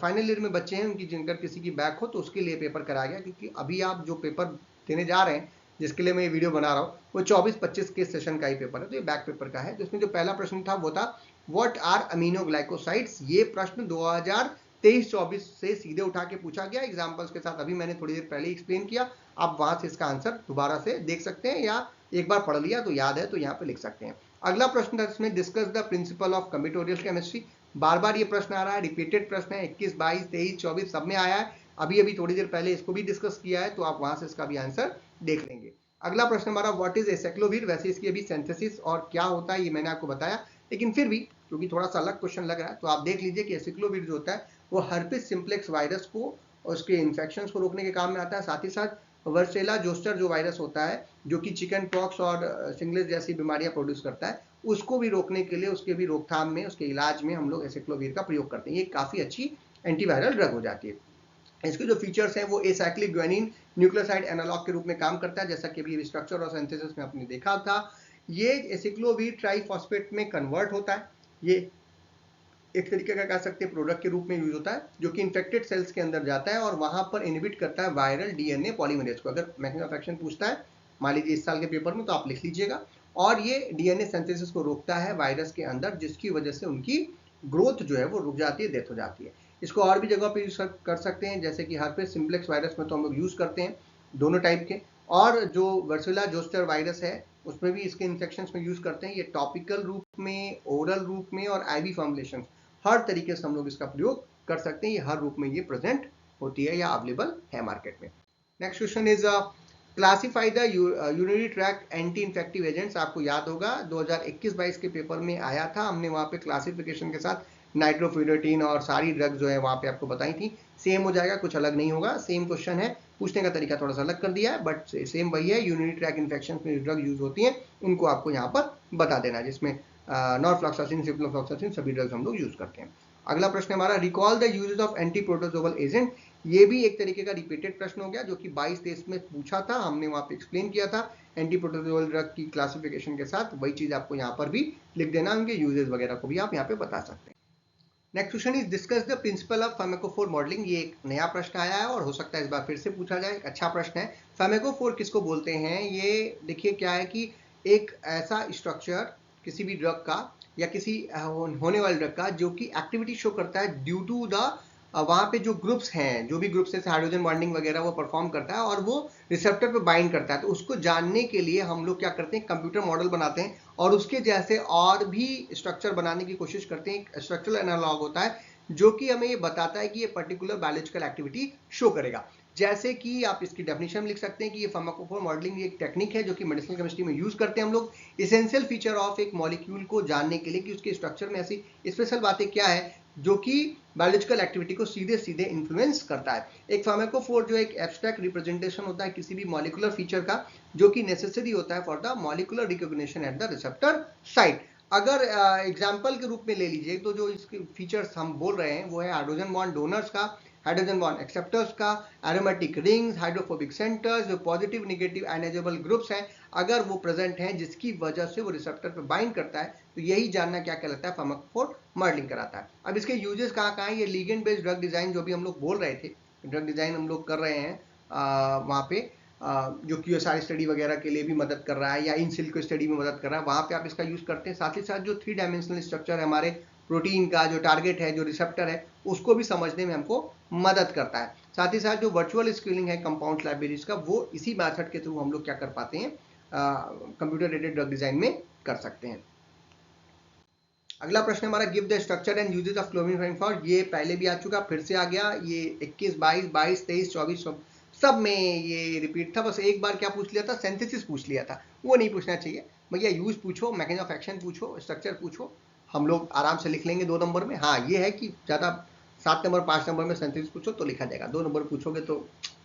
फाइनल ईयर में बच्चे हैं उनकी, जिनकर किसी की बैक हो तो उसके लिए पेपर कराया गया, क्योंकि अभी आप जो पेपर देने जा रहे हैं जिसके लिए मैं ये वीडियो बना रहा हूँ वो 24-25 के सेशन का ही पेपर है, तो ये बैक पेपर का है। जिसमें जो पहला प्रश्न था वो था व्हाट आर अमीनोग्लाइकोसाइड्स। ये प्रश्न 2023-24 से सीधे उठा के पूछा गया एग्जाम्पल्स के साथ। अभी मैंने थोड़ी देर पहले एक्सप्लेन किया, आप वहां से इसका आंसर दोबारा से देख सकते हैं या एक बार पढ़ लिया तो याद है तो यहाँ पे लिख सकते हैं। अगला प्रश्न था इसमें discuss the principle of combinatorial chemistry. बार बार ये प्रश्न आ रहा है, रिपीटेड प्रश्न है, 21, 22, 23, 24 सब में आया है। अभी अभी थोड़ी देर पहले इसको भी डिस्कस किया है, तो आप वहां से इसका भी आंसर देख लेंगे। अगला प्रश्न हमारा व्हाट इज एसाइक्लोविर। वैसे इसकी अभी सिंथेसिस और क्या होता है ये मैंने आपको बताया, लेकिन फिर भी क्योंकि थोड़ा सा अलग क्वेश्चन लग रहा है तो आप देख लीजिए कि एसाइक्लोविर जो होता है वो हर्पिस सिंप्लेक्स वायरस को, उसके इन्फेक्शन को रोकने के काम में आता है। साथ ही साथ वर्सेला जोस्टर जो वायरस होता है जो कि चिकन पॉक्स और सिंगलेस जैसी बीमारियां प्रोड्यूस करता है, उसको भी रोकने के लिए, उसके भी रोकथाम में, उसके इलाज में हम लोग एसाइक्लोविर का प्रयोग करते हैं। ये काफी अच्छी एंटीवायरल ड्रग हो जाती है। इसके जो फीचर्स हैं वो एसाइक्लिक ग्वानिन न्यूक्लियोसाइड एनालॉग के रूप में काम करता है, जैसा कि अभी स्ट्रक्चर और सिंथेसिस में आपने देखा था। ये एसाइक्लोविर ट्राइफॉस्फेट में कन्वर्ट होता है। ये एक तरीके का कह सकते हैं प्रोडक्ट के रूप में यूज होता है, जो कि इन्फेक्टेड सेल्स के अंदर जाता है और वहां पर इनहिबिट करता है वायरल डीएनए पॉलीमरेज को। अगर मैकेनिज्म ऑफ एक्शन पूछता है मान लीजिए इस साल के पेपर में, तो आप लिख लीजिएगा। और ये डीएनए सिंथेसिस को रोकता है वायरस के अंदर, जिसकी वजह से उनकी ग्रोथ जो है वो रुक जाती है, डेथ हो जाती है। इसको और भी जगह पे यूज कर सकते हैं, जैसे कि हर्पिस सिंप्लेक्स वायरस में तो हम लोग यूज करते हैं दोनों टाइप के, और जो वर्सेला जोस्टर वायरस है उसमें भी इसके इन्फेक्शन में यूज करते हैं। ये टॉपिकल रूप में, ओरल रूप में और आईवी फॉर्मुलेशन, हर तरीके से हम लोग इसका प्रयोग कर सकते हैं। ये हर रूप में ये प्रेजेंट होती है या अवेलेबल है मार्केट में। Next question is classify the urinary tract anti infective agents. आपको याद होगा 2021-22 के पेपर में आया था, हमने वहां पे क्लासिफिकेशन के साथ नाइट्रोफ्यूरेटिन और सारी ड्रग जो है वहां पे आपको बताई थी। सेम हो जाएगा, कुछ अलग नहीं होगा, सेम क्वेश्चन है, पूछने का तरीका थोड़ा सा अलग कर दिया है, बट सेम वही है। यूरिनरी ट्रैक्ट इन्फेक्शन में ड्रग यूज होती है उनको आपको यहाँ पर बता देना, जिसमें नॉरफ्लॉक्सासिन, सिप्रोफ्लॉक्सासिन सभी ड्रग्स हम लोग यूज करते हैं। अगला प्रश्न हमारा recall the uses of anti protozoal agent. ये भी एक तरीके का रिपीटेड प्रश्न हो गया, जो कि 22-23 में पूछा था, हमने वहां पे एक्सप्लेन किया था एंटी प्रोटोजोअल ड्रग की क्लासिफिकेशन के साथ। वही चीज आपको यहाँ पर भी लिख देना, उनके यूजेस वगैरह को भी आप यहाँ पे बता सकते हैं। Next question is discuss the principle of pharmacophore modelling. ये एक नया प्रश्न आया है और हो सकता है इस बार फिर से पूछा जाए, एक अच्छा प्रश्न है। फार्माकोफोर किसको बोलते हैं? ये देखिए क्या है कि एक ऐसा स्ट्रक्चर किसी भी ड्रग का या किसी होने वाले ड्रग का जो कि एक्टिविटी शो करता है ड्यू टू द वहाँ पे जो ग्रुप्स हैं, जो भी ग्रुप्स जैसे हाइड्रोजन बॉन्डिंग वगैरह वो परफॉर्म करता है और वो रिसेप्टर पे बाइंड करता है। तो उसको जानने के लिए हम लोग क्या करते हैं, कंप्यूटर मॉडल बनाते हैं और उसके जैसे और भी स्ट्रक्चर बनाने की कोशिश करते हैं। एक स्ट्रक्चरल एनालॉग होता है जो कि हमें ये बताता है कि ये पर्टिकुलर बायोलॉजिकल एक्टिविटी शो करेगा। जैसे कि आप इसकी डेफिनेशन लिख सकते हैं कि ये फार्माकोफोर मॉडलिंग एक टेक्निक है जो कि मेडिसिनल केमिस्ट्री में यूज करते हैं हम लोग, इसेंशियल फीचर ऑफ एक मॉलिक्यूल को जानने के लिए कि उसके स्ट्रक्चर में ऐसी स्पेशल बातें क्या है जो कि बायोलॉजिकल एक्टिविटी को सीधे सीधे इन्फ्लुएंस करता है। एक फार्माकोफोर जो एक एब्स्ट्रैक्ट रिप्रेजेंटेशन होता है किसी भी मॉलिकुलर फीचर का जो कि नेसेसरी होता है for the molecular recognition at the receptor site. अगर एग्जाम्पल के रूप में ले लीजिए तो जो इसके फीचर्स हम बोल रहे हैं वो है हाइड्रोजन बॉन्ड डोनर्स का, हाइड्रोजन बॉन्ड एक्सेप्टर्स का, एरोमेटिक रिंग्स, हाइड्रोफोबिक सेंटर्स, जो पॉजिटिव नेगेटिव आयनाइजेबल ग्रुप्स हैं अगर वो प्रेजेंट हैं जिसकी वजह से वो रिसेप्टर पे बाइंड करता है, तो यही जानना क्या कहलाता है, फार्माकोफोर मॉडलिंग कराता है। अब इसके यूजेस कहाँ कहाँ है? ये लिगेंड बेस्ड ड्रग डिजाइन जो भी हम लोग बोल रहे थे, ड्रग डिजाइन हम लोग कर रहे हैं वहाँ पे जो QSAR स्टडी वगैरह के लिए भी मदद कर रहा है या इन सिल्को स्टडी में मदद कर रहा है, वहाँ पे आप इसका यूज करते हैं। साथ ही साथ जो 3 डायमेंशनल स्ट्रक्चर है हमारे प्रोटीन का, जो टारगेट है, जो रिसेप्टर है, उसको भी समझने में हमको मदद करता है। साथ ही साथ जो वर्चुअल स्क्रीनिंग है कंपाउंड लाइब्रेरीज का, वो इसी मेथड के थ्रू हम लोग क्या कर पाते हैं, कंप्यूटर एडेड ड्रग डिजाइन में कर सकते हैं। अगला प्रश्न हमारा, give the structure and uses of chlorine for. ये पहले भी आ चुका, फिर से आ गया। ये 21, 22, 23, 24 सब में ये रिपीट था। बस एक बार क्या पूछ लिया था, सिंथेसिस पूछ लिया था, वो नहीं पूछना चाहिए भैया। यूज पूछो, मैकेनिज्म ऑफ एक्शन पूछो, स्ट्रक्चर पूछो, हम लोग आराम से लिख लेंगे 2 नंबर में। हाँ ये है कि ज़्यादा 7 नंबर 5 नंबर में सिंथेसिस पूछो तो लिखा जाएगा, 2 नंबर पूछोगे तो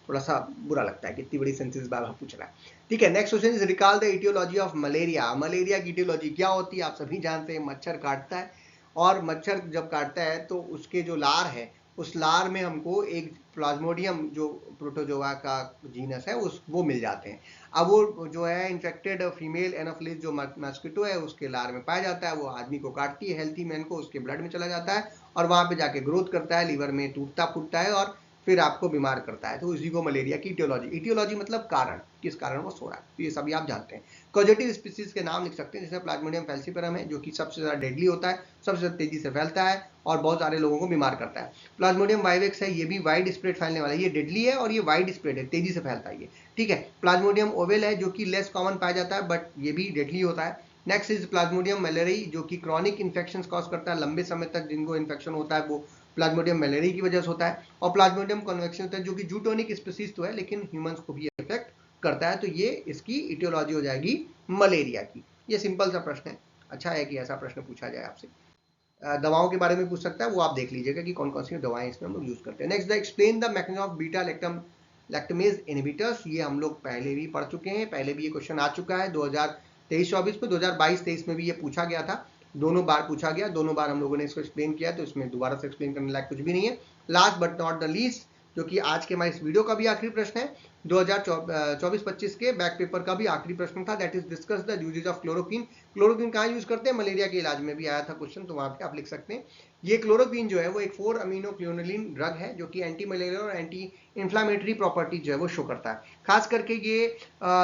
थोड़ा सा बुरा लगता है कि इतनी बड़ी सिंथेसिस बार पूछ रहा है। ठीक है, next question is recall the etiology of malaria. Malaria की इटियोलॉजी क्या होती है? आप सभी जानते हैं, मच्छर काटता है और मच्छर जब काटता है तो उसके जो लार है, उस लार में हमको एक प्लाज्मोडियम जो प्रोटोजोआ का जीनस है वो मिल जाते हैं। अब वो जो है इन्फेक्टेड फीमेल एनोफिलिस जो मस्किटो है उसके लार में पाया जाता है, वो आदमी को काटती है, हेल्थी मैन को, उसके ब्लड में चला जाता है और वहां पे जाके ग्रोथ करता है, लीवर में टूटता फूटता है और फिर आपको बीमार करता है। तो इसी को मलेरिया की इटियोलॉजी, इटियोलॉजी मतलब कारण, किस कारण वो सो रहा है, तो ये सभी आप जानते हैं। कॉजेटिव स्पीसीज के नाम लिख सकते हैं, जैसे प्लाज्मोडियम फैल्सिपेरम है जो कि सबसे ज्यादा डेडली होता है, सबसे ज्यादा तेजी से फैलता है और बहुत सारे लोगों को बीमार करता है। प्लाज्मोडियम वाइवेक्स है, ये भी वाइड स्प्रेड फैलने वाला है, ये डेडली है और ये वाइड स्प्रेड है, तेजी से फैलता है ये। ठीक है, प्लाज्मोडियम ओवेल है जो कि लेस कॉमन पाया जाता है बट ये भी डेडली होता है। नेक्स्ट इज प्लाज्मोडियम मलेरिया जो कि क्रॉनिक इन्फेक्शन कॉज करता है, लंबे समय तक जिनको इन्फेक्शन होता है वो प्लाज्मोडियम मलेरिया की वजह से होता है। और प्लाज्मोडियम कन्वेक्शन होता है जो कि जूटोनिक स्पीसीज तो है लेकिन ह्यूमंस को भी इफेक्ट करता है, तो ये इसकी इटियोलॉजी हो जाएगी मलेरिया की। ये सिंपल सा प्रश्न है, अच्छा है कि ऐसा प्रश्न पूछा जाए आपसे। दवाओं के बारे में पूछ सकता है, वो आप देख लीजिएगा कि कौन कौन सी दवाएं इसमें हम लोग यूज करते हैं। Next, explain the mechanism of beta lactamase inhibitors. ये हम लोग पहले भी पढ़ चुके हैं, पहले भी ये क्वेश्चन आ चुका है 2023-24 में, 2022-23 में भी ये पूछा गया था, दोनों बार पूछा गया, दोनों बार हम लोगों ने इसको एक्सप्लेन किया, तो इसमें दोबारा से एक्सप्लेन करने लायक कुछ भी नहीं है। Last but not the least, जो कि आज के हमारे इस वीडियो का भी आखिरी प्रश्न है, 2024-25 के बैक पेपर का भी आखिरी प्रश्न था, that is discuss the uses of chloroquine. Chloroquine कहाँ यूज करते हैं? मलेरिया के इलाज में भी आया था क्वेश्चन, तो वहां पे आप लिख सकते हैं। ये क्लोरोक्विन जो है वो एक 4 अमीनो क्लोनिलिन ड्रग है जो कि एंटी मलेरिया और एंटी इन्फ्लामेटरी प्रॉपर्टी जो है वो शो करता है। खास करके ये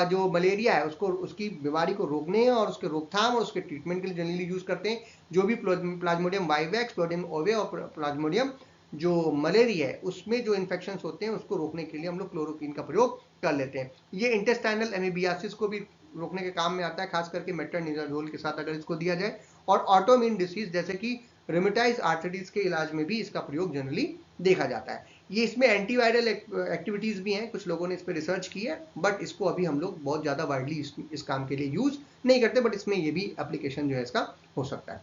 जो मलेरिया है उसको, उसकी बीमारी को रोकने और उसके रोकथाम और उसके ट्रीटमेंट के लिए जनरली यूज करते हैं। जो भी प्लाज्मोडियम वाइवेक्स, प्लाज्मोडियम ओवे और प्लाज्मोडियम जो मलेरिया है उसमें जो इन्फेक्शन होते हैं उसको रोकने के लिए हम लोग क्लोरोक्विन का प्रयोग कर लेते हैं। ये इंटेस्टाइनल एमीबियासिस को भी रोकने के काम में आता है, खास करके मेट्रोनिडाजोल के साथ अगर इसको दिया जाए। और ऑटोइम्यून डिसीज जैसे कि रूमेटाइड आर्थराइटिस के इलाज में भी इसका प्रयोग जनरली देखा जाता है। ये इसमें एंटीवायरल एक्टिविटीज भी हैं, कुछ लोगों ने इस पर रिसर्च की है बट इसको अभी हम लोग बहुत ज्यादा वाइडली इस काम के लिए यूज नहीं करते, बट इसमें ये भी एप्लीकेशन जो है इसका हो सकता है।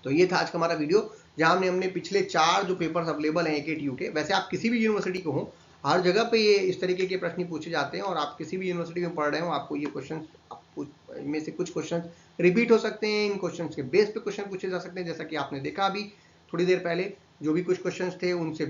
तो ये था आज का हमारा वीडियो, जहां हमने अपने पिछले 4 जो पेपर्स अवेलेबल हैं AKTU के, वैसे आप किसी भी यूनिवर्सिटी को हो, हर जगह पे ये इस तरीके के प्रश्न पूछे जाते हैं और आप किसी भी यूनिवर्सिटी में पढ़ रहे हो, आपको ये क्वेश्चन में से कुछ क्वेश्चन रिपीट हो सकते हैं, इन क्वेश्चन के बेस पे क्वेश्चन पूछे जा सकते हैं। जैसा कि आपने देखा अभी थोड़ी देर पहले, जो भी कुछ क्वेश्चंस थे उनसे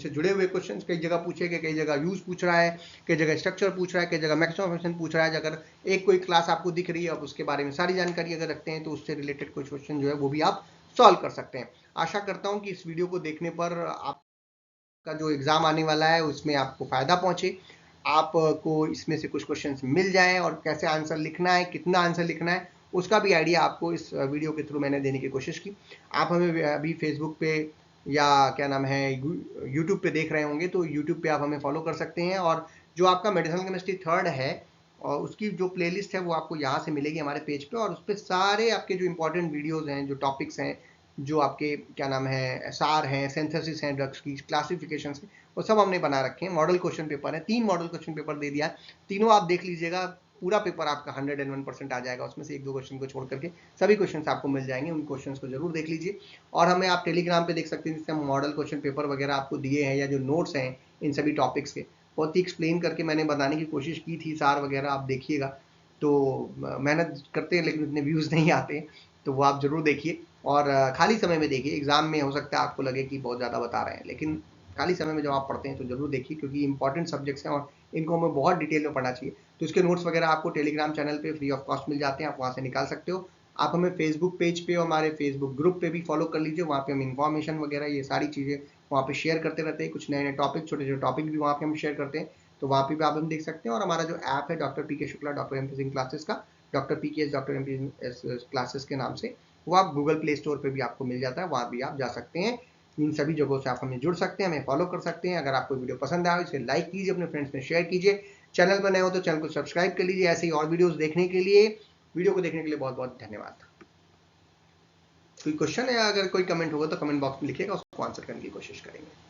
जुड़े हुए क्वेश्चंस कई जगह पूछे गए, कई जगह यूज पूछ रहा है, कई जगह स्ट्रक्चर पूछ रहा है, कई जगह मैक्सिमम फंक्शन पूछ रहा है। अगर एक कोई क्लास आपको दिख रही है, आप उसके बारे में सारी जानकारी अगर रखते हैं तो उससे रिलेटेड कुछ क्वेश्चन जो है वो भी आप सॉल्व कर सकते हैं। आशा करता हूँ कि इस वीडियो को देखने पर आपका जो एग्जाम आने वाला है उसमें आपको फायदा पहुंचे, आपको इसमें से कुछ क्वेश्चंस मिल जाएं और कैसे आंसर लिखना है, कितना आंसर लिखना है, उसका भी आइडिया आपको इस वीडियो के थ्रू मैंने देने की कोशिश की। आप हमें अभी फेसबुक पे या क्या नाम है यूट्यूब पे देख रहे होंगे, तो यूट्यूब पे आप हमें फॉलो कर सकते हैं। और जो आपका मेडिसिनल केमिस्ट्री थर्ड है और उसकी जो प्लेलिस्ट है वो आपको यहाँ से मिलेगी हमारे पेज पे, और उस पर सारे आपके जो इंपॉर्टेंट वीडियोज हैं, जो टॉपिक्स हैं, जो आपके क्या नाम है सार हैं, सिंथेसिस हैं ड्रग्स की, क्लासिफिकेशन है, वो सब हमने बना रखे हैं। मॉडल क्वेश्चन पेपर है, 3 मॉडल क्वेश्चन पेपर दे दिया है, तीनों आप देख लीजिएगा, पूरा पेपर आपका 101% आ जाएगा। उसमें से 1-2 क्वेश्चन को छोड़ करके सभी क्वेश्चन आपको मिल जाएंगे, उन क्वेश्चन को जरूर देख लीजिए। और हमें आप टेलीग्राम पे देख सकते हैं, जिससे हम मॉडल क्वेश्चन पेपर वगैरह आपको दिए हैं, या जो नोट्स हैं इन सभी टॉपिक्स के, बहुत ही एक्सप्लेन करके मैंने बताने की कोशिश की थी, सार वगैरह आप देखिएगा। तो मेहनत करते हैं लेकिन उतने व्यूज़ नहीं आते, तो वो आप जरूर देखिए। और खाली समय में देखिए, एग्जाम में हो सकता है आपको लगे कि बहुत ज़्यादा बता रहे हैं, लेकिन खाली समय में जब आप पढ़ते हैं तो जरूर देखिए, क्योंकि इंपॉर्टेंट सब्जेक्ट्स हैं और इनको हमें बहुत डिटेल में पढ़ना चाहिए। तो इसके नोट्स वगैरह आपको टेलीग्राम चैनल पे फ्री ऑफ कॉस्ट मिल जाते हैं, आप वहाँ से निकाल सकते हो। आप हमें फेसबुक पेज पे और हमारे फेसबुक ग्रुप पे भी फॉलो कर लीजिए, वहाँ पे हम इन्फॉर्मेशन वगैरह ये सारी चीज़ें वहाँ पे शेयर करते रहते हैं। कुछ नए नए टॉपिक, छोटे छोटे टॉपिक भी वहाँ पे हम शेयर करते हैं, तो वहाँ पे भी आप हम देख सकते हैं। और हमारा जो ऐप है doctor P K Shukla doctor M P Singh classes का, doctor P K S doctor M P classes के नाम से, वो आप गूगल प्ले स्टोर पे भी आपको मिल जाता है, वहाँ भी आप जा सकते हैं। इन सभी जगहों से आप हमें जुड़ सकते हैं, हमें फॉलो कर सकते हैं। अगर आपको वीडियो पसंद आए इसे लाइक कीजिए, अपने फ्रेंड्स में शेयर कीजिए। चैनल पर नए हो तो चैनल को सब्सक्राइब कर लीजिए। ऐसे ही और वीडियोस देखने के लिए, वीडियो को देखने के लिए बहुत बहुत धन्यवाद। कोई क्वेश्चन है, अगर कोई कमेंट होगा तो कमेंट बॉक्स में लिखिएगा, उसको आंसर करने की कोशिश करेंगे।